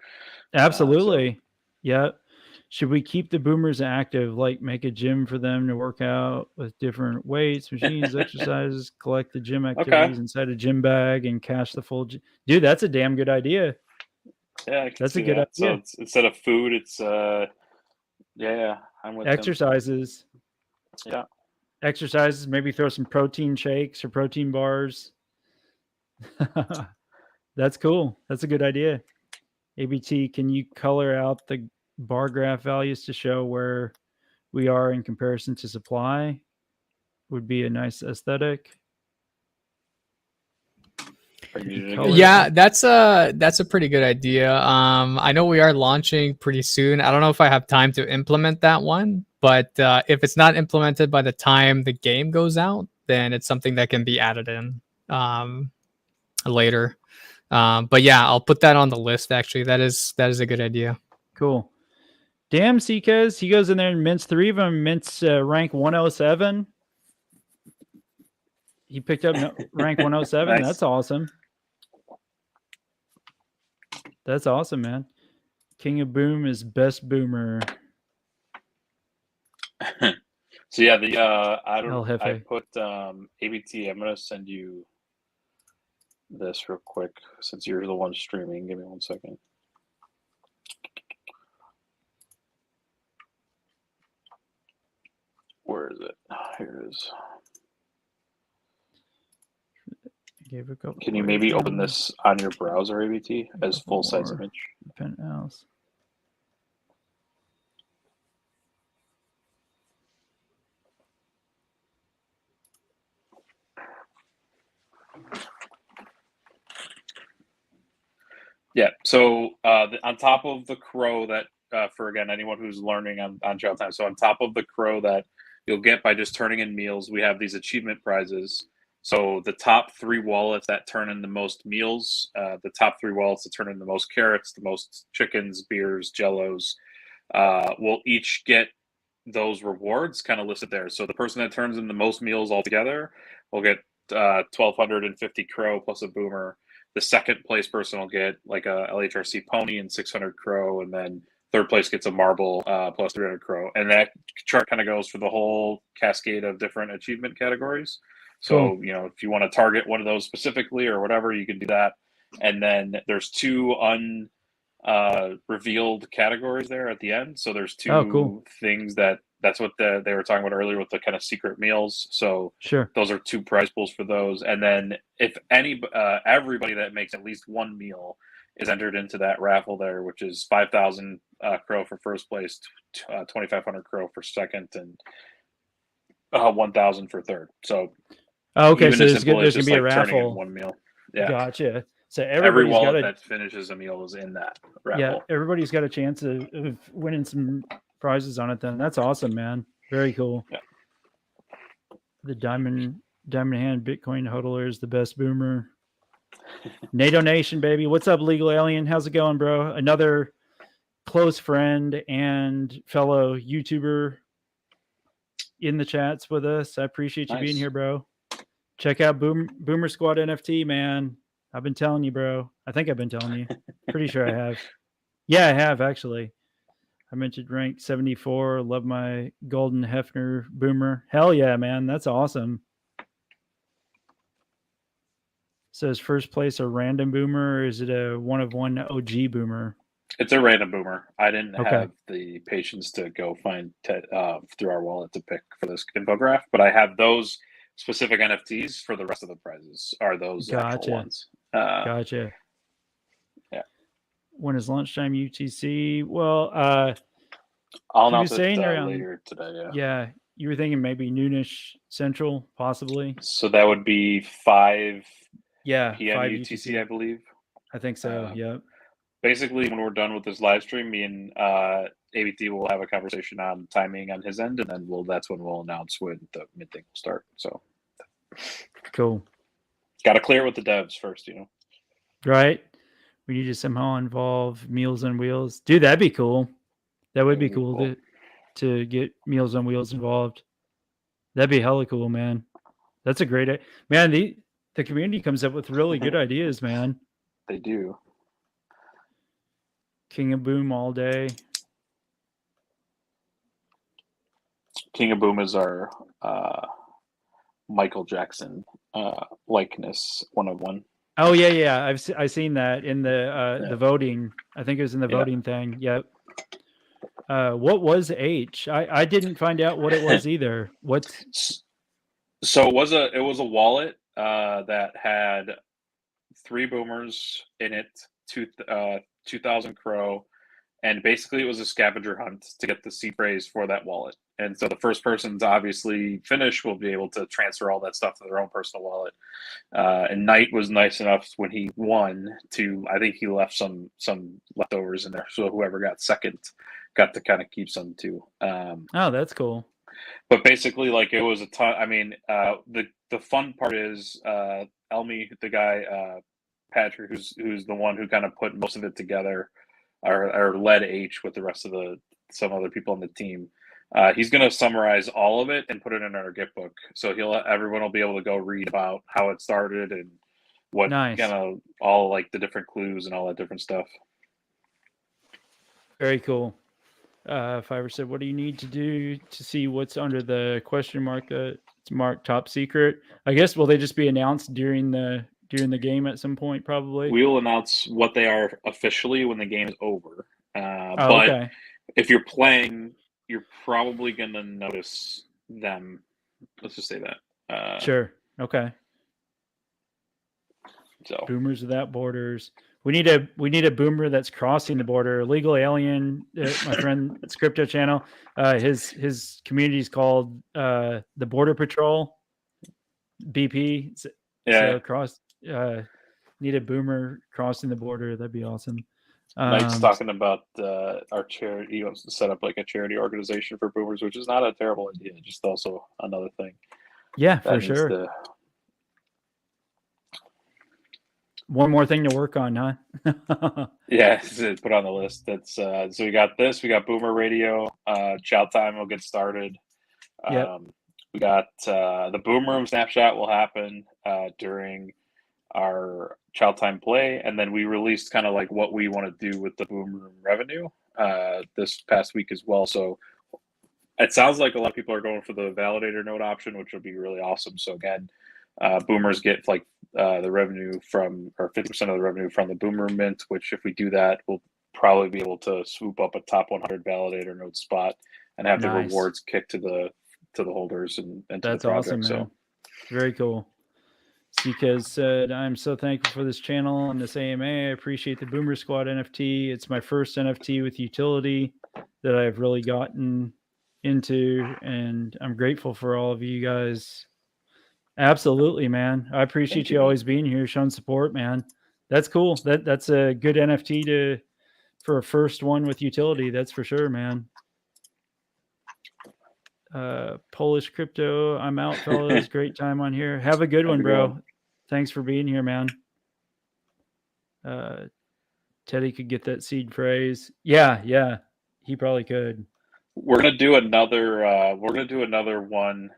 Absolutely. Yeah. Should we keep the boomers active, like make a gym for them to work out with different weights, machines, exercises, collect the gym activities inside a gym bag and cash the full dude, that's a damn good idea.
Yeah,
that's a good idea.
So instead of food, it's I'm with
exercises.
Yeah.
Exercises, maybe throw some protein shakes or protein bars. That's cool. That's a good idea. ABT, can you color out the bar graph values to show where we are in comparison to supply? Would be a nice aesthetic.
Yeah, that's a pretty good idea. I know we are launching pretty soon. I don't know if I have time to implement that one, but if it's not implemented by the time the game goes out, then it's something that can be added in later. But yeah, I'll put that on the list. Actually, that is a good idea.
Cool. Damn, Seekers. He goes in there and mints 3 of them. Mints rank 107. He picked up rank 107.
Nice.
That's awesome. That's awesome, man. King of Boom is best boomer.
So yeah, the I
Jefe.
put ABT. I'm gonna send you this real quick since you're the one streaming. Give me 1 second. Where is it? Here it is.
Gave a couple.
Can you maybe open this on your browser, ABT, as full size
more.
image?
Penthouse.
Yeah. So on top of the crow that, for again anyone who's learning on Chow Time, so on top of the crow that you'll get by just turning in meals, we have these achievement prizes. So the top 3 wallets that turn in the most meals, the top 3 wallets that turn in the most carrots, the most chickens, beers, jellos, will each get those rewards kind of listed there. So the person that turns in the most meals altogether will get 1,250 crow plus a boomer. The second place person will get like a LHRC pony and 600 crow, and then third place gets a marble plus 300 crow. And that chart kind of goes for the whole cascade of different achievement categories. So,
Cool.
you know, if you want to target one of those specifically or whatever, you can do that. And then there's 2 revealed categories there at the end. So there's 2
cool.
things that's what they were talking about earlier with the kind of secret meals. So
Sure.
those are 2 prize pools for those. And then if everybody that makes at least 1 meal is entered into that raffle there, which is 5,000 crow for first place, 2,500 crow for second, and 1,000 for third. So
Okay,
even
so
as
there's
simple
gonna
as just
be a
like turning in
raffle.
1 meal. Yeah.
Gotcha. So
Every
everybody's got
wallet
a
that finishes a meal is in that raffle.
yeah. Everybody's got a chance of winning some prizes on it. Then that's awesome, man. Very cool.
Yeah.
The diamond hand Bitcoin hodler is the best boomer. NATO Nation, baby. What's up, Legal Alien? How's it going, bro? Another close friend and fellow YouTuber in the chats with us. I appreciate you being
Nice.
here, bro. Check out Boomer Squad NFT, man. I've been telling you, bro. I think I've been telling you. Pretty sure I have. Yeah, I have actually. I mentioned rank 74. Love my golden Hefner boomer. Hell yeah, man. That's awesome. So is first place a random boomer or is it a 1 of 1 OG boomer?
It's a random boomer. I didn't
Okay.
have the patience to go find through our wallet to pick for this infograph, but I have those specific NFTs for the rest of the prizes. Are those actual
Gotcha.
ones?
Gotcha.
Yeah.
When is lunchtime UTC? Well,
I'll
he
announce
was
it
saying around
later today. Yeah.
Yeah, you were thinking maybe noonish Central, possibly.
So that would be 5
Yeah,
p.m.
5
UTC, I believe.
I think so. Yep.
Basically, when we're done with this live stream, me and ABT will have a conversation on timing on his end, and then that's when we'll announce when the minting will start. So
Cool.
got to clear it with the devs first, you know.
Right. We need to somehow involve Meals on Wheels. Dude, that'd be cool. That would be cool to get Meals on Wheels involved. That'd be hella cool, man. That's a great man. The community comes up with really good ideas, man.
They do.
King of Boom all day.
King of Boom is our Michael Jackson likeness, 1 of 1.
Oh yeah. I've seen that in the voting. I think it was in the voting thing. Yep. What was H? I didn't find out what it was either.
So it was a wallet that had 3 boomers in it, 2,000 crow, and basically it was a scavenger hunt to get the seed phrase for that wallet. And so the first person to obviously finish will be able to transfer all that stuff to their own personal wallet. And Knight was nice enough when he won to, I think he left some leftovers in there. So whoever got second got to kind of keep some too.
Oh, that's cool.
But basically, like, it was a ton. I mean, the fun part is Elmi, the guy, Patrick, who's the one who kind of put most of it together, or led H with the rest of some other people on the team. He's going to summarize all of it and put it in our Git book, so everyone will be able to go read about how it started and what
Nice.
kind of all like the different clues and all that different stuff.
Very cool. Fiverr said, "What do you need to do to see what's under the question mark that's marked top secret?" I guess will they just be announced during the game at some point? Probably.
We will announce what they are officially when the game is over.
Oh,
But
okay.
if you're playing, you're probably going to notice them. Let's just say that.
Sure. Okay.
So
Boomers without borders. We need a boomer that's crossing the border. Legal alien, my friend's crypto channel. His community is called the Border Patrol, BP. So need a boomer crossing the border. That'd be awesome.
Mike's talking about our charity. He wants to set up like a charity organization for boomers, which is not a terrible idea. Just also another thing.
Yeah, for sure. One more thing to work on, huh?
Yeah, put on the list. That's so we got this. We got Boomer Radio. Chow Time will get started.
Yep.
We got the Boom Room snapshot will happen during our Chow Time play, and then we released kind of like what we want to do with the Boom Room revenue this past week as well. So it sounds like a lot of people are going for the validator node option, which will be really awesome. So again, boomers get like the revenue from, or 50% of the revenue from the Boomer mint, which if we do that, we'll probably be able to swoop up a top 100 validator node spot and have the rewards kicked to the holders and to
That's
the project.
awesome, man.
So
very cool. Sikaz said, "I'm so thankful for this channel and this AMA. I appreciate the Boomer Squad NFT. It's my first NFT with utility that I've really gotten into, and I'm grateful for all of you guys." Absolutely, man. I appreciate you always being here, showing support, man. That's cool. That's a good NFT for a first one with utility. That's for sure, man. Polish crypto. I'm out, fellas. Great time on here. Have a good one, bro. Thanks for being here, man. Teddy could get that seed phrase. Yeah. He probably could.
We're gonna do another one.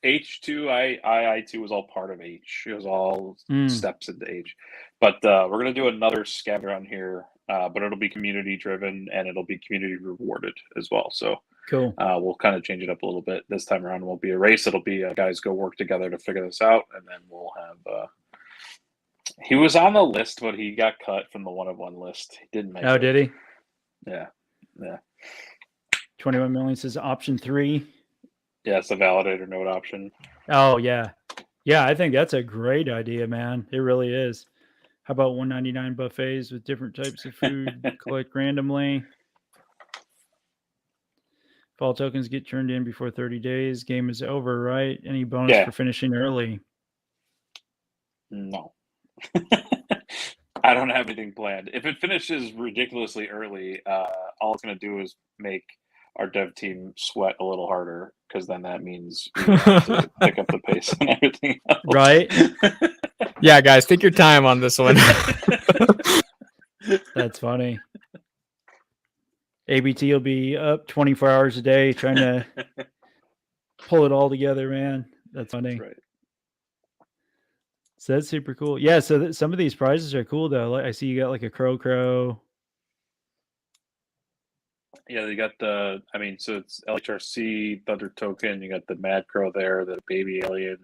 H2, I2 was all part of H. It was all steps into H. But we're going to do another scavenger on here, but it'll be community driven and it'll be community rewarded as well. So
cool.
We'll kind of change it up a little bit. This time around, it won't be a race. It'll be guys go work together to figure this out. And then we'll have... he was on the list, but he got cut from the one-of-one list. He didn't make it.
Oh, did he?
Yeah.
21 million says option 3.
Yeah, it's a validator node option.
Oh, yeah. Yeah, I think that's a great idea, man. It really is. How about 199 buffets with different types of food collect randomly? If all tokens get turned in before 30 days, game is over, right? Any bonus for finishing early?
No. I don't have anything planned. If it finishes ridiculously early, all it's going to do is make our dev team sweat a little harder, because then that means we have to pick up the pace and everything else.
Right?
Yeah, guys, take your time on this one.
That's funny. ABT will be up 24 hours a day trying to pull it all together, man. That's funny.
That's right.
So that's super cool. Yeah, so some of these prizes are cool, though. Like, I see you got like a crow.
Yeah, you got so it's LHRC, Thunder Token, you got the Mad Crow there, the Baby Alien.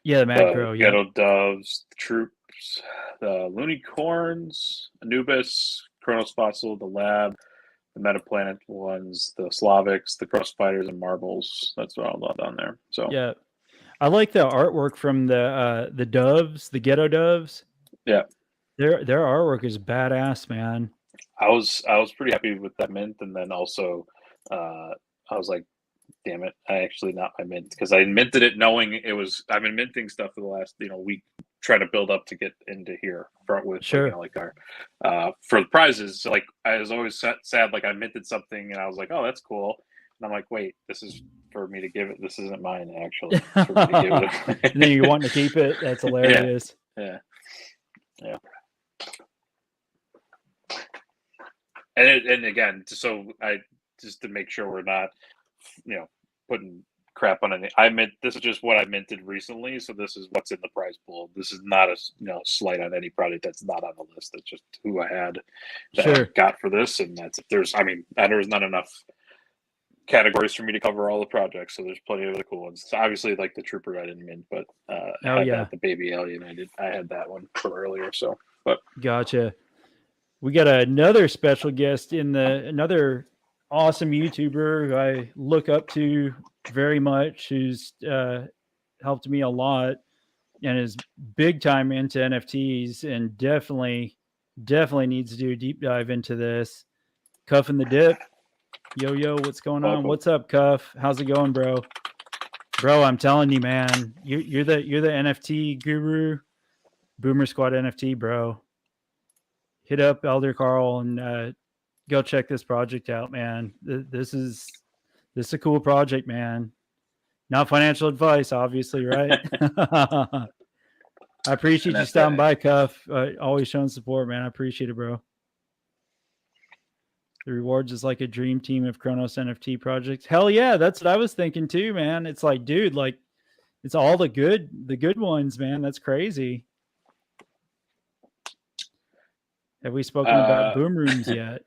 Yeah, the Mad Crow, yeah.
Ghetto Doves, the Troops, the Loonicorns, Anubis, Chronos Fossil, the Lab, the Metaplanet ones, the Slavics, the Cross Fighters, and Marbles. That's all down there. So
yeah. I like the artwork from the doves, the Ghetto Doves.
Yeah.
Their artwork is badass, man.
I was pretty happy with that mint, and then also I was like, damn it, I actually not my mint, because I minted it knowing it was. I've been minting stuff for the last week, trying to build up to get into here with like our for the prizes. So like I was always sad, like I minted something and I was like, oh, that's cool, I'm like, wait, this is for me to give it. This isn't mine, actually. It's for me to give it.
And then you're wanting to keep it. That's hilarious.
Yeah. And again, just to make sure we're not, putting crap on any. This is just what I minted recently, so this is what's in the prize pool. This is not a slight on any project that's not on the list. It's just who I had that I got for this, and that's it. There's not enough categories for me to cover all the projects, so there's plenty of other cool ones. So obviously, like the Trooper, I didn't mint, but the Baby Alien, I had that one from earlier. So, but
gotcha. We got another special guest another awesome YouTuber who I look up to very much, who's helped me a lot and is big time into NFTs, and definitely needs to do a deep dive into this. Cuff and the Dip. Yo, what's going on? What's up, Cuff? How's it going, bro? Bro, I'm telling you, man, you're the NFT guru, Boomer Squad NFT, bro. Hit up Elder Carl and go check this project out, man. This is a cool project, man. Not financial advice, obviously, right? I appreciate you stopping by, Cuff. Always showing support, man. I appreciate it, bro. The rewards is like a dream team of Chronos NFT projects. Hell yeah, that's what I was thinking too, man. It's like, dude, like it's all the good ones, man. That's crazy. Have we spoken about boom rooms yet?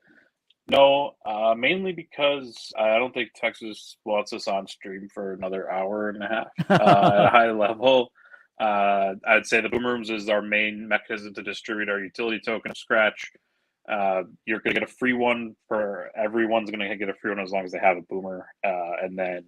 No, mainly because I don't think Texas wants us on stream for another hour and a half at a high level. I'd say the boom rooms is our main mechanism to distribute our utility token of Scratch. You're going to get a free one for everyone's going to get a free one as long as they have a boomer. And then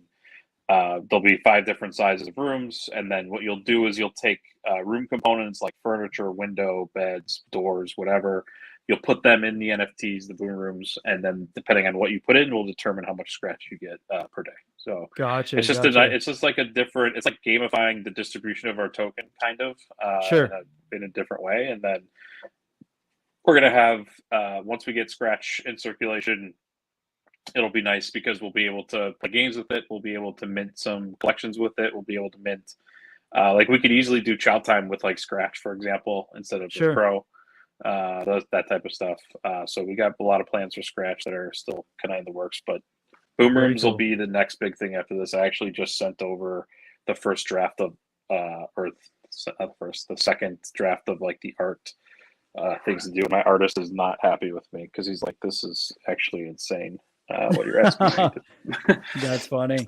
there'll be 5 different sizes of rooms. And then what you'll do is you'll take room components like furniture, window, beds, doors, whatever. You'll put them in the NFTs, the boom rooms, and then depending on what you put in, will determine how much Scratch you get per day. So
gotcha.
It's just like it's like gamifying the distribution of our token, kind of, in a different way. And then we're gonna have once we get Scratch in circulation, it'll be nice because we'll be able to play games with it. We'll be able to mint some collections with it. We'll be able to mint like we could easily do Chow Time with like Scratch, for example, instead of the Pro. That type of stuff. So we got a lot of plans for Scratch that are still kind of in the works, but boom rooms will be the next big thing after this. I actually just sent over the first draft of the second draft of like the art things to do. My artist is not happy with me because he's like, this is actually insane what you're asking me.
That's funny.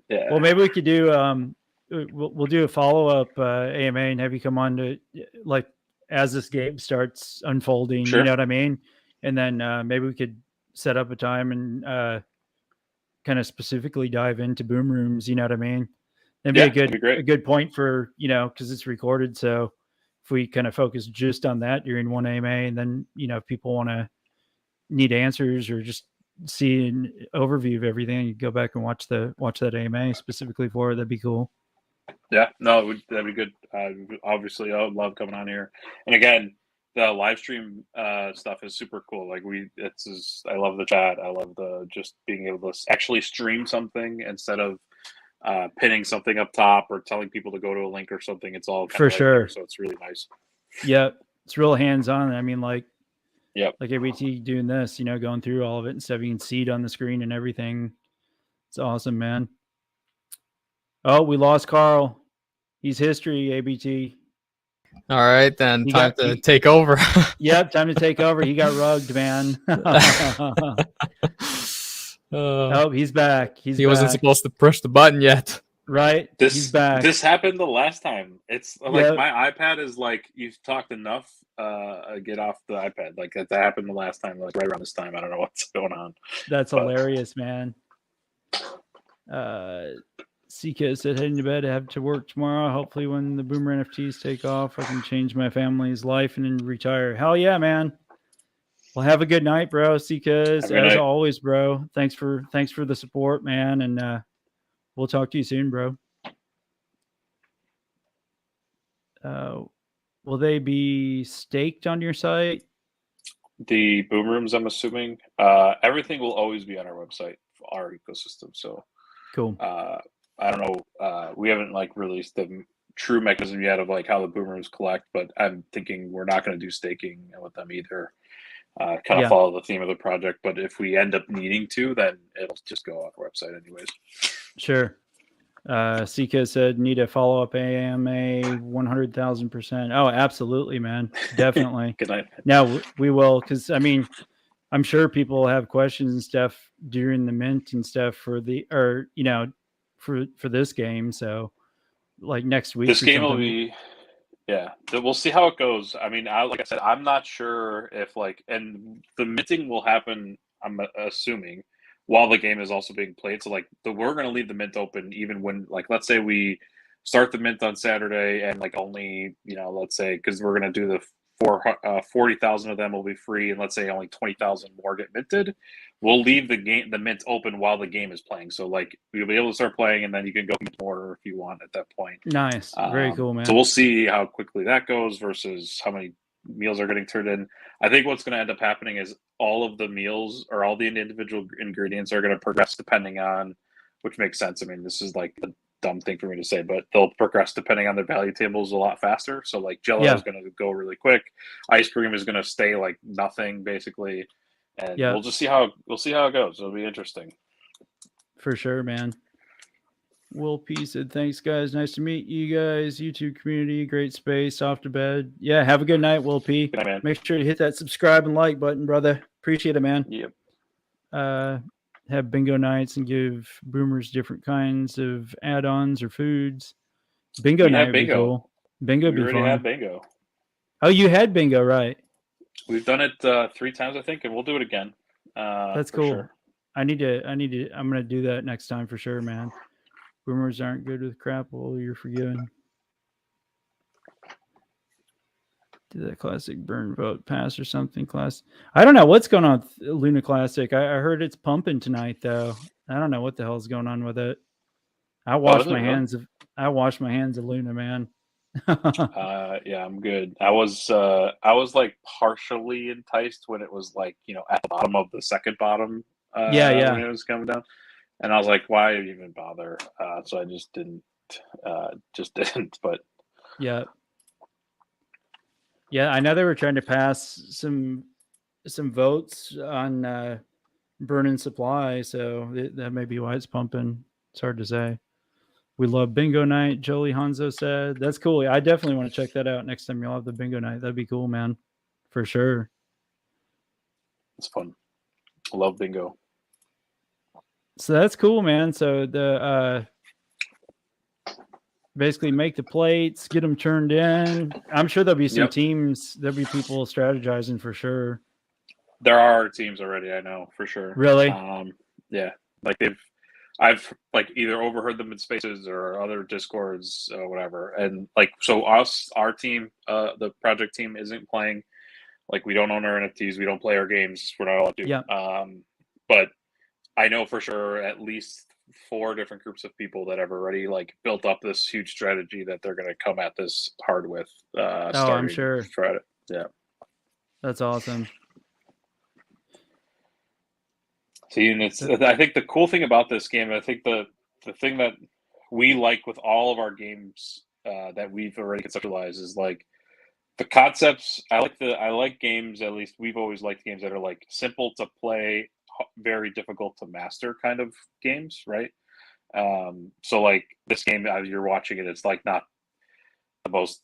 Yeah.
Well, maybe we could do we'll do a follow-up AMA and have you come on to like as this game starts unfolding, you know what I mean? And then maybe we could set up a time and kind of specifically dive into boom rooms, you know what I mean? That'd be a good point for, because it's recorded. So if we kind of focus just on that during one AMA, and then, if people need answers or just see an overview of everything, you go back and watch that AMA specifically for it. That'd be cool.
Yeah, no, that'd be good. Obviously, I would love coming on here. And again, the live stream stuff is super cool. Like I love the chat. I love just being able to actually stream something instead of pinning something up top or telling people to go to a link or something. It's all
for sure.
there, so it's really nice.
Yeah, it's real hands-on. I mean, like ABT doing this, going through all of it and stuff. You can see it on the screen and everything. It's awesome, man. Oh, we lost Carl. He's history, ABT.
All right, then time to take over.
Yep, time to take over. He got rugged, man. Oh, he's back. He
wasn't supposed to push the button yet.
Right. He's back.
This happened the last time. It's like my iPad is like, you've talked enough. Get off the iPad. Like that happened the last time, like right around this time. I don't know what's going on.
That's hilarious, man. CK said heading to bed. I have to work tomorrow. Hopefully when the Boomer NFTs take off, I can change my family's life and then retire. Hell yeah, man. Well, have a good night, bro. CK, as always, bro. Thanks for the support, man. And we'll talk to you soon, bro. Will they be staked on your site?
The boom rooms, I'm assuming. Everything will always be on our website. our ecosystem. So
Cool.
I don't know. We haven't like released the true mechanism yet of like how the boomers collect, but I'm thinking we're not going to do staking with them either. Kind of
Yeah.
follow the theme of the project, but if we end up needing to, then it'll just go on our website anyways.
Sure. Sika said need a follow up AMA 100,000%. Oh, absolutely, man. Definitely.
Good night.
Now we will, because I mean, I'm sure people have questions and stuff during the mint and stuff for the, or you know, for this game. So like next week
This
or
game will
something.
be, yeah. We'll see how it goes. I mean, like I said, I'm not sure if like, and the minting will happen. I'm assuming while the game is also being played. So like, we're going to leave the mint open even when, like, let's say we start the mint on Saturday and like only, you know, let's say because we're going to do the 40,000 of them will be free, and let's say only 20,000 more get minted. We'll leave the mint open while the game is playing. So like you'll be able to start playing, and then you can go mint more if you want at that point.
Nice. Very cool, man.
So we'll see how quickly that goes versus how many meals are getting turned in. I think what's going to end up happening is all of the meals or all the individual ingredients are going to progress depending on, which makes sense. I mean, this is like a dumb thing for me to say, but they'll progress depending on their value tables a lot faster. So like Jello is going to go really quick. Ice cream is going to stay like nothing basically. And we'll just see how it goes. It'll be interesting.
For sure, man. Will P said, thanks, guys. Nice to meet you guys. YouTube community, great space, off to bed. Yeah, have a good night, Will P.
Good night, man.
Make sure to hit that subscribe and like button, brother. Appreciate it, man.
Yep.
Have bingo nights and give boomers different kinds of add-ons or foods. Bingo night would be cool. Bingo would be fun.
We already had bingo.
Oh, you had bingo, right?
We've done it 3 times, I think, and we'll do it again.
That's cool. Sure. I'm gonna do that next time for sure, man. Boomers aren't good with crap. Well, you're forgiven. Did that classic burn vote pass or something? Class. I don't know what's going on with Luna Classic. I heard it's pumping tonight though. I don't know what the hell's going on with it. I washed my hands of Luna, man.
Yeah, I'm good. I was like partially enticed when it was like, you know, at the bottom of the second bottom. When it was coming down, and I was like, why even bother? So I just didn't. But
yeah, I know they were trying to pass some votes on burning supply, so that may be why it's pumping. It's hard to say. We love bingo night, Jolie Hanzo said. That's cool. I definitely want to check that out next time you'll have the bingo night. That'd be cool, man. For sure.
It's fun. I love bingo.
So that's cool, man. So the basically make the plates, get them turned in. I'm sure there'll be some teams. There'll be people strategizing for sure.
There are teams already, I know, for sure.
Really?
Yeah. Like I've like either overheard them in spaces or other discords or whatever. And like, so our team, the project team isn't playing. Like we don't own our NFTs. We don't play our games. We're not allowed to.
Yeah.
But I know for sure at least 4 different groups of people that have already like built up this huge strategy that they're going to come at this hard with.
I'm sure.
Try it. Yeah.
That's awesome.
See, and I think the cool thing about this game, I think the thing that we like with all of our games that we've already conceptualized is like the concepts. I like games, at least we've always liked games that are like simple to play, very difficult to master kind of games, right? So like this game, as you're watching it, it's like not the most,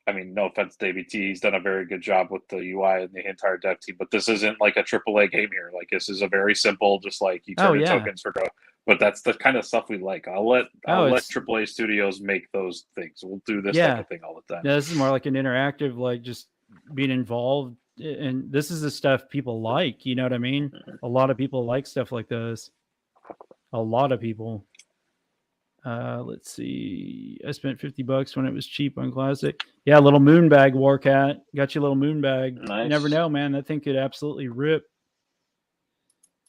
I mean, no offense to ABT, he's done a very good job with the UI and the entire dev team, but this isn't like a AAA game here. Like this is a very simple, just like you turn in tokens for go. But that's the kind of stuff we like. I'll let AAA studios make those things. We'll do this type of thing all the time.
Yeah, this is more like an interactive, like just being involved. And this is the stuff people like. You know what I mean? A lot of people like stuff like this. A lot of people. Let's see. I spent $50 when it was cheap on Classic. Yeah, a little moon bag, Warcat. Got you a little moon bag.
Nice.
You never know, man. That thing could absolutely rip.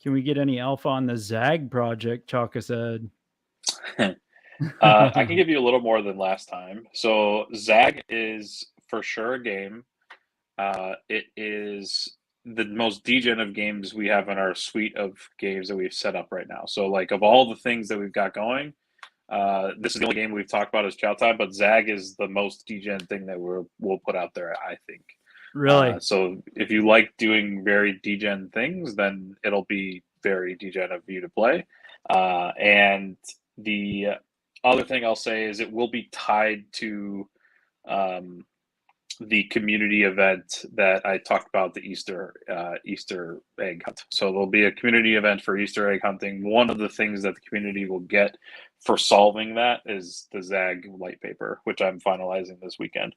Can we get any alpha on the Zag project? Chaka said.
I can give you a little more than last time. So Zag is for sure a game. It is the most degen of games we have in our suite of games that we've set up right now. So like of all the things that we've got going, this is the only game we've talked about as Chow Time, but Zag is the most degen thing that we'll put out there, I think.
Really?
So if you like doing very degen things, then it'll be very degen of you to play. And the other thing I'll say is it will be tied to the community event that I talked about, the Easter egg hunt. So there'll be a community event for Easter egg hunting. One of the things that the community will get for solving that is the Zag light paper, which I'm finalizing this weekend.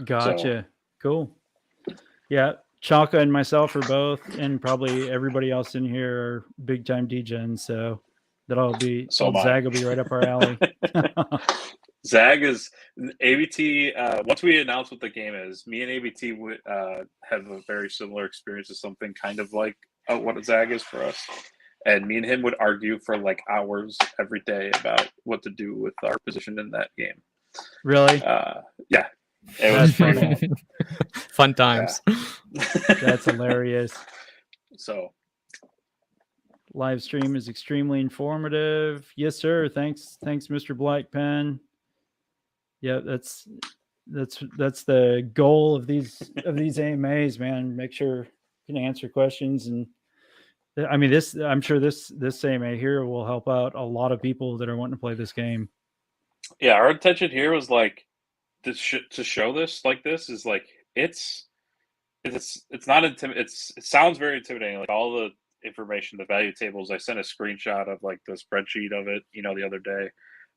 Gotcha. Cool. Yeah, Chalka and myself are both, and probably everybody else in here are big time DJs. So that'll be
So
Zag will be right up our alley.
Zag is ABT. Once we announce what the game is, me and ABT would have a very similar experience of something kind of like what a Zag is for us. And me and him would argue for like hours every day about what to do with our position in that game.
Really?
Yeah. It was funny.
Fun times.
Yeah.
That's hilarious.
So
live stream is extremely informative. Yes, sir. Thanks, Mr. Blackpen. Yeah, that's the goal of these AMAs, man. Make sure you can answer questions, and I mean this. I'm sure this AMA here will help out a lot of people that are wanting to play this game.
Yeah, our intention here was like to show this like this is like it's not it sounds very intimidating. Like all the information, the value tables. I sent a screenshot of like the spreadsheet of it, the other day.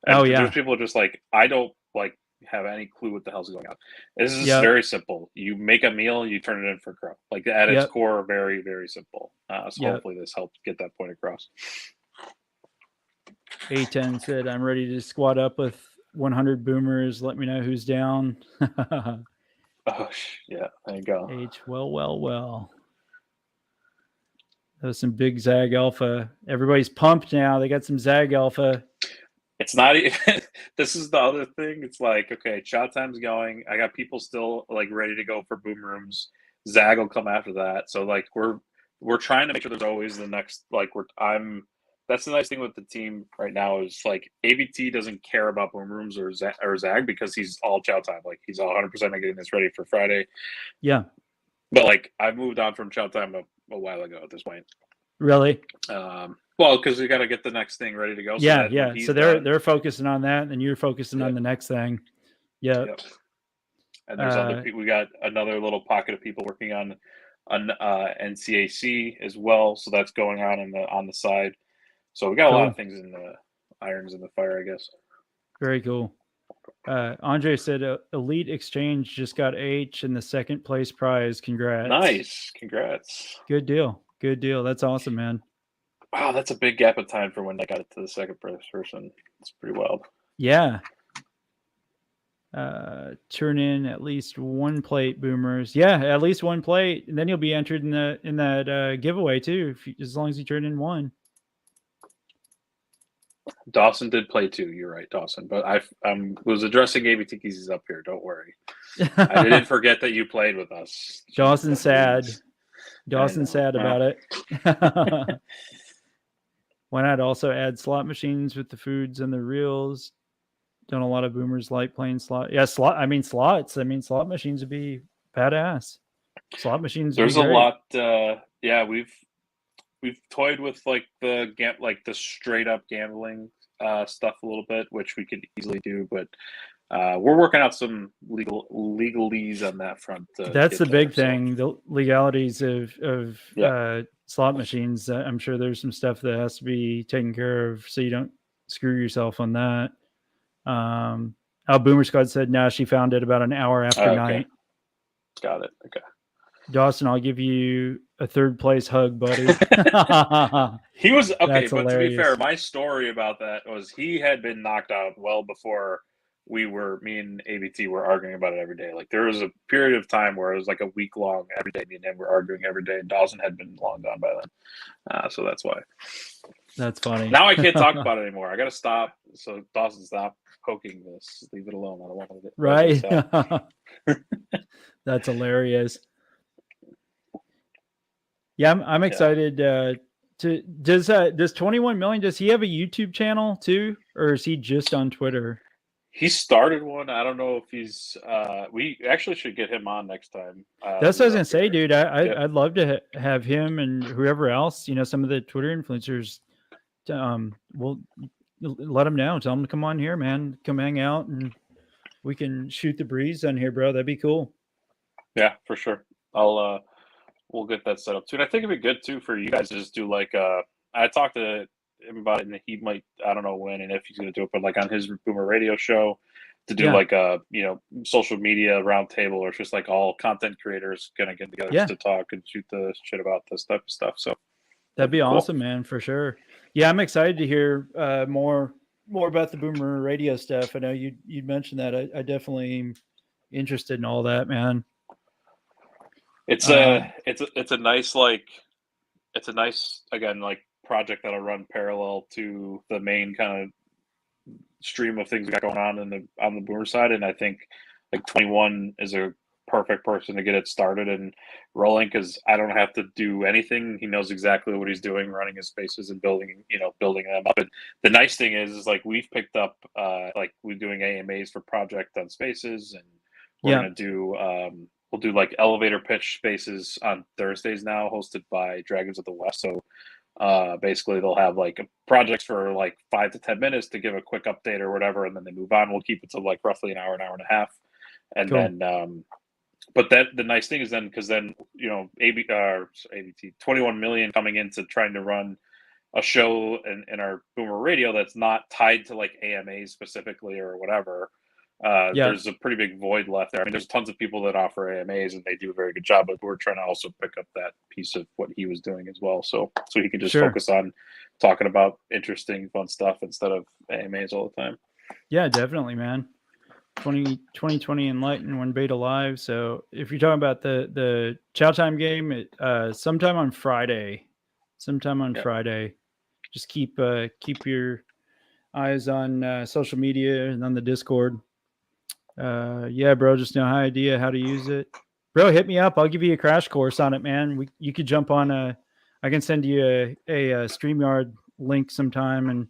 And there's people just like, I don't like have any clue what the hell's going on. This is very simple. You make a meal, you turn it in for crow. Like at its core, very, very simple. So hopefully this helps get that point across.
A10 said, I'm ready to squat up with 100 boomers. Let me know who's down.
Oh, yeah. There you go.
H, well. That was some big Zag Alpha. Everybody's pumped now. They got some Zag Alpha.
It's not even, this is the other thing. It's like, okay, Chow Time's going. I got people still like ready to go for boom rooms. Zag will come after that. So like we're trying to make sure there's always the next, like that's the nice thing with the team right now is like ABT doesn't care about boom rooms or Zag because he's all Chow Time. Like he's 100% getting this ready for Friday.
Yeah.
But like I've moved on from Chow Time a while ago at this point.
Really?
Well, because we got to get the next thing ready to go.
Yeah. So they're focusing on that, and you're focusing on the next thing. Yep.
And there's other people. We got another little pocket of people working on NCAC as well. So that's going on the side. So we got a lot of things in the irons in the fire, I guess.
Very cool. Andre said Elite Exchange just got H in the second place prize. Congrats.
Nice. Congrats.
Good deal. That's awesome, man.
Wow, that's a big gap of time for when I got it to the second person. It's pretty wild.
Yeah. Turn in at least one plate, boomers. Yeah, at least one plate, and then you'll be entered in that giveaway too, as long as you turn in one.
Dawson did play too. You're right, Dawson. But I was addressing ABT Keys up here. Don't worry. I didn't forget that you played with us.
Dawson's sad. Dawson's sad about it. Why not also add slot machines with the foods and the reels? Don't a lot of boomers like playing slot? Yeah, slots. Slot machines would be badass. Slot machines.
There's a lot. Yeah, we've toyed with like the straight up gambling stuff a little bit, which we could easily do, but we're working out some legalese on that front.
That's the big thing. The legalities of slot machines. I'm sure there's some stuff that has to be taken care of so you don't screw yourself on that. Boomer Squad said, no, she found it about an hour after night.
Got it. Okay.
Dawson, I'll give you a third place hug, buddy.
He was okay,
That's
but
hilarious.
to be fair, my story about that was he had been knocked out well before me and ABT were arguing about it every day. Like there was a period of time where it was like a week long every day. Me and him were arguing every day. And Dawson had been long gone by then. So that's why.
That's funny.
Now I can't talk about it anymore. I got to stop. So Dawson, stop poking this. Leave it alone. I don't want to.
Right. That's hilarious. Yeah, I'm excited. Does 21 million? Does he have a YouTube channel too, or is he just on Twitter?
He started one. I don't know if he's. We actually should get him on next time.
That's what I
we
was
were
gonna
up
say,
here.
dude.
Yep.
I'd love to have him and whoever else, some of the Twitter influencers. We'll let them know. Tell them to come on here, man. Come hang out, and we can shoot the breeze on here, bro. That'd be cool.
Yeah, for sure. We'll get that set up too. And I think it'd be good too for you guys to just do like I talked to him about it, and he might, I don't know when and if he's gonna do it, but like on his Boomer Radio show to do
Yeah.
like a social media roundtable, or it's just like all content creators gonna get together just to talk and shoot the shit about this type of stuff. So
that'd be
cool.
awesome, man, for sure. Yeah, I'm excited to hear more about the Boomer Radio stuff. I know you'd mentioned that. I definitely am interested in all that, man.
It's a nice again like project that'll run parallel to the main kind of stream of things we got going on on the Boomer side, and I think like 21 is a perfect person to get it started and rolling because I don't have to do anything. He knows exactly what he's doing, running his spaces and building them up. And the nice thing is like we've picked up like we're doing AMAs for project on spaces, and we're gonna do we'll do like elevator pitch spaces on Thursdays now, hosted by Dragons of the West. So basically they'll have like projects for like 5 to 10 minutes to give a quick update or whatever, and then they move on. We'll keep it to like roughly an hour and a half, and
Cool.
then but that the nice thing is then because then ABT 21 million coming into trying to run a show in our Boomer Radio that's not tied to like AMAs specifically or whatever. There's a pretty big void left there. I mean, there's tons of people that offer AMAs and they do a very good job, but we're trying to also pick up that piece of what he was doing as well. So he can just focus on talking about interesting, fun stuff instead of AMAs all the time.
Yeah, definitely, man. 2020 Enlighten when beta live. So if you're talking about the Chow Time game, sometime on Friday, just keep your eyes on social media and on the Discord. Yeah, bro, just no idea how to use it. Bro, hit me up. I'll give you a crash course on it, man. You could jump on I can send you a StreamYard link sometime and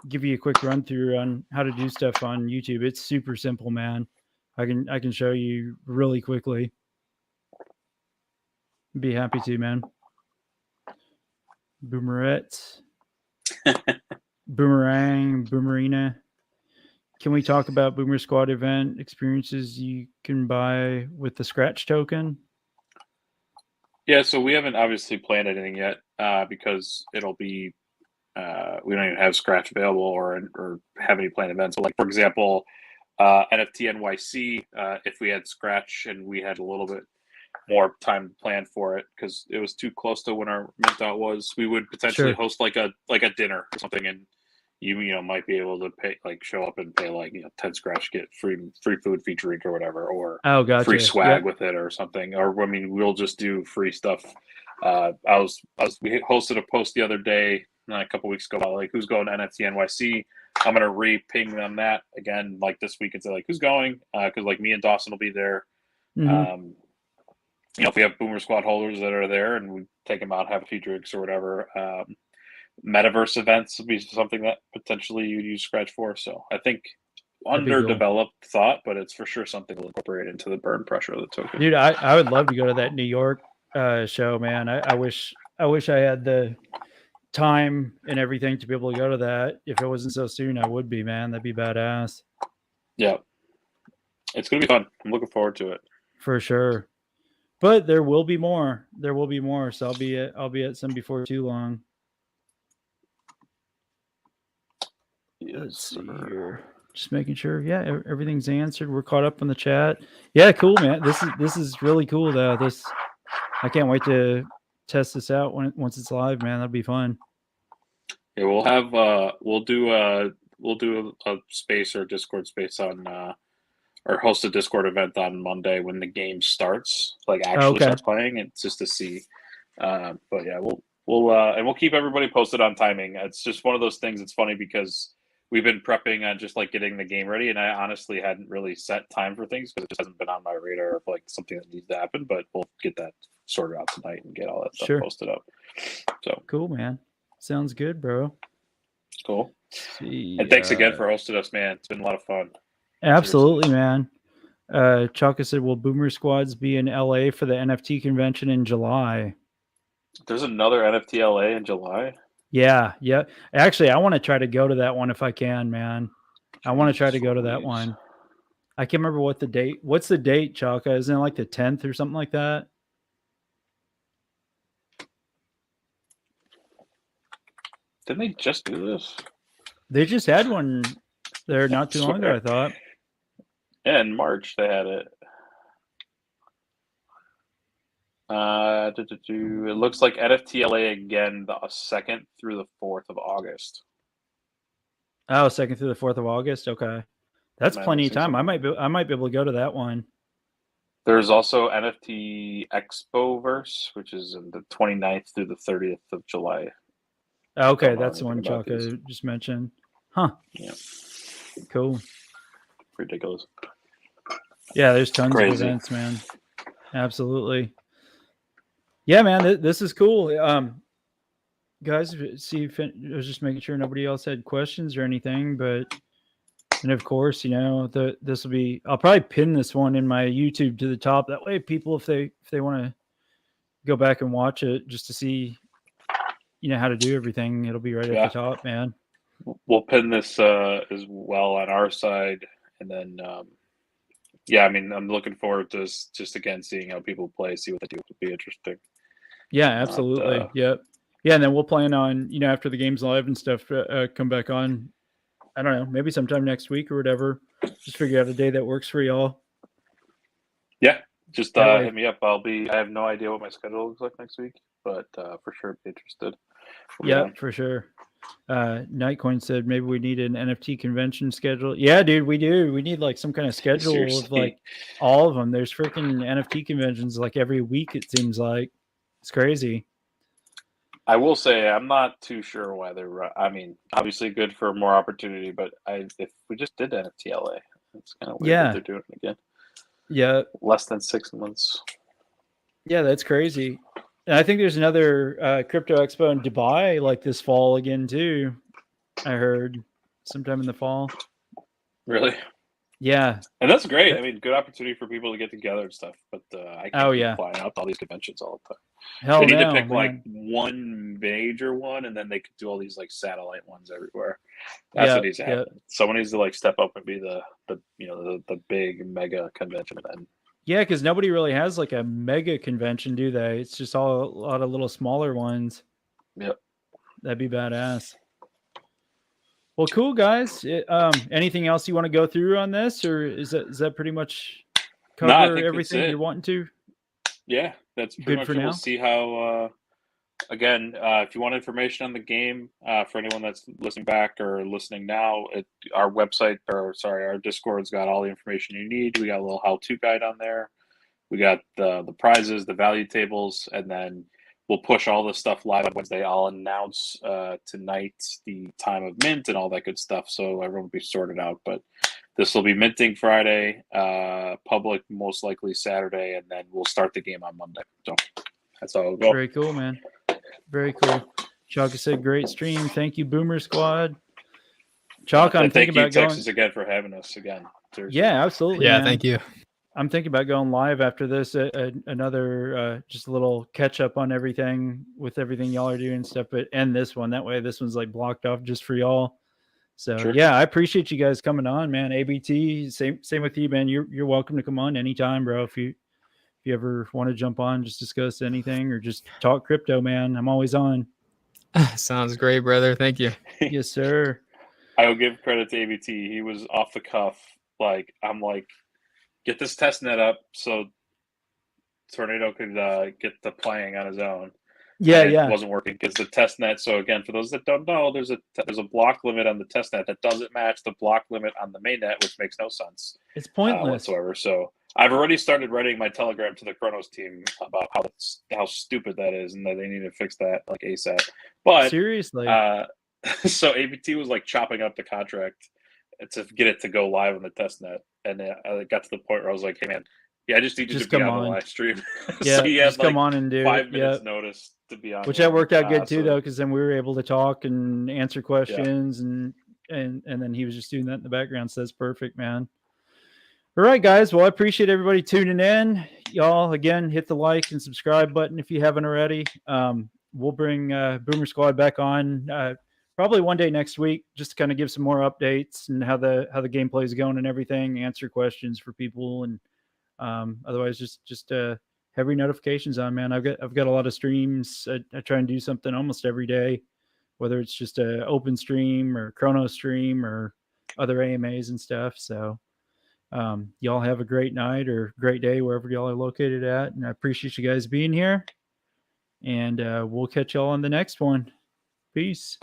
give you a quick run through on how to do stuff on YouTube. It's super simple, man. I can show you really quickly. Be happy to, man. Boomerette. Boomerang, Boomerina. Can we talk about Boomer Squad event experiences you can buy with the Scratch token?
Yeah, so we haven't obviously planned anything yet because it'll be we don't even have Scratch available or have any planned events. But like for example, NFT NYC, if we had Scratch and we had a little bit more time to plan for it because it was too close to when our mint out was, we would potentially host like a dinner or something, and you might be able to pay show up and pay 10 Scratch, get free food, free drink or whatever, or free swag with it or something. Or I mean, we'll just do free stuff. We hosted a post the other day, a couple weeks ago, about like who's going to NFT NYC. I'm gonna re-ping them that again this week and say who's going, because me and Dawson will be there.
Mm-hmm.
If we have Boomer Squad holders that are there and we take them out, have a few drinks or whatever. Metaverse events would be something that potentially you'd use Scratch for. So I think underdeveloped thought, but it's for sure something to incorporate into the burn pressure of the token.
Dude, I would love to go to that New York show, man. I wish I had the time and everything to be able to go to that. If it wasn't so soon, I would be, man. That'd be badass.
Yeah, it's gonna be fun. I'm looking forward to it
for sure. But there will be more. So I'll be at some before too long. Let's see here. Just making sure. Yeah, everything's answered. We're caught up on the chat. Yeah, cool, man. This is really cool though. I can't wait to test this out once it's live, man. That'll be fun.
Yeah, we'll have we'll do a space or Discord space on or host a Discord event on Monday when the game starts, start playing. It's just to see. But yeah, we'll keep everybody posted on timing. It's just one of those things. It's funny because we've been prepping on just getting the game ready, and I honestly hadn't really set time for things because it just hasn't been on my radar of something that needs to happen. But we'll get that sort it out tonight and get all that stuff
Sure.
posted up. So
Cool, man. Sounds good, bro.
cool.
See,
And thanks again for hosting us, man. It's been a lot of fun.
absolutely, man. Chalka said, will Boomer Squads be in LA for the NFT convention in July?
There's another NFT LA in July.
Yeah. Actually, I want to try to go to that one if I can, man. I want to try to go to that
Jeez.
one. I can't remember what's the date, Chalka? Isn't it like the 10th or something like that?
Didn't they just do this?
They just had one there not too long ago, I thought.
Yeah, in March they had it. It looks like NFT LA again the 2nd through the 4th of August.
Oh, 2nd through the 4th of August. Okay. That's
Am I
plenty of
missing
time. I
something?
might be able to go to that one.
There's also NFT Expoverse, which is in the 29th through the 30th of July.
Okay,
Don't know
that's the one
anything about
Chalka
these.
just mentioned. Huh.
Yeah,
Cool.
ridiculous.
Yeah, there's tons
Crazy.
of events, man. Absolutely. Yeah, man, this is cool. Guys, see, I was just making sure nobody else had questions or anything, but and of course, you know, this will be. I'll probably pin this one in my YouTube to the top. That way, people, if they want to go back and watch it just to see, you know, how to do everything, it'll be right at the top, man.
We'll pin this as well on our side, and then yeah, I mean, I'm looking forward to this, just again seeing how people play, see what they do. It'll be interesting.
Yeah, absolutely. Yep. Yeah, and then we'll plan on, you know, after the game's live and stuff, come back on. I don't know, maybe sometime next week or whatever. Just figure out a day that works for y'all.
Yeah, just hit me up. I have no idea what my schedule looks like next week, but for sure be interested.
Yeah, for sure. Nightcoin said maybe we need an NFT convention schedule. Yeah, dude, we do. We need like some kind of schedule
Seriously.
of like all of them. There's freaking NFT conventions like every week, it seems like. It's crazy.
I will say I'm not too sure why they're. I mean, obviously good for more opportunity, but if we just did NFT LA, it's kind of weird that they're doing it again.
Yeah.
Less than 6 months.
Yeah, that's crazy. And I think there's another crypto expo in Dubai like this fall again too. I heard sometime in the fall.
Really?
Yeah.
And that's great. I mean, good opportunity for people to get together and stuff. But I can't keep flying out to all these conventions all the time.
Hell,
they need
no,
to pick
man.
like one major one, and then they could do all these like satellite ones everywhere. That's what needs to happen. Someone needs to like step up and be the big mega convention. And
yeah, because nobody really has like a mega convention, do they? It's just all a lot of little smaller ones.
Yep.
That'd be badass. Well, cool, guys. Anything else you want to go through on this, or is that pretty much cover everything you're wanting to?
Yeah, that's pretty much
for
it.
now.
We'll see how. Again, if you want information on the game, for anyone that's listening back or listening now, our website, our Discord's got all the information you need. We got a little how-to guide on there. We got the prizes, the value tables, and then we'll push all this stuff live on Wednesday. I'll announce tonight the time of mint and all that good stuff, so everyone will be sorted out. But this will be minting Friday, public most likely Saturday, and then we'll start the game on Monday. So that's how it'll go.
Very cool, man. Very cool. Chalka said, "Great stream. Thank you, Boomer Squad." Chalka, I'm thinking about going.
Texas again for having us again. Seriously.
Yeah, absolutely.
Yeah,
man.
thank you.
I'm thinking about going live after this. Another just a little catch up on everything with everything y'all are doing and stuff, but end this one. That way, this one's like blocked off just for y'all. So yeah, I appreciate you guys coming on, man. ABT, same with you, man. You're welcome to come on anytime, bro. If you ever want to jump on, just discuss anything or just talk crypto, man, I'm always on.
Sounds great, brother. Thank you.
Yes, sir.
I will give credit to ABT. He was off the cuff. Like, I'm like, get this test net up so Tornado could get the playing on his own.
Yeah,
and it wasn't working because the test net. So again, for those that don't know, there's a block limit on the test net that doesn't match the block limit on the main net, which makes no sense.
It's pointless
whatsoever. So I've already started writing my telegram to the Chronos team about how stupid that is and that they need to fix that like ASAP. But
seriously,
so ABT was like chopping up the contract to get it to go live on the test net, and I got to the point where I was like, "Hey man, Yeah, I just need you
Just
to be
come
on the
on.
live stream.
Yeah,
So you had
just come
like
on and do
5
it.
minutes
Yep.
notice to be on.
Which
here.
that worked out good too,
So-
though, because then we were able to talk and answer questions, and then he was just doing that in the background. So that's perfect, man. All right, guys. Well, I appreciate everybody tuning in. Y'all, again, hit the like and subscribe button if you haven't already. We'll bring Boomer Squad back on probably one day next week, just to kind of give some more updates and how the gameplay is going and everything, answer questions for people, and otherwise just have your notifications on, man. I've got a lot of streams. I try and do something almost every day, whether it's just a open stream or chrono stream or other AMAs and stuff. So y'all have a great night or great day wherever y'all are located at, and I appreciate you guys being here, and we'll catch y'all on the next one. Peace.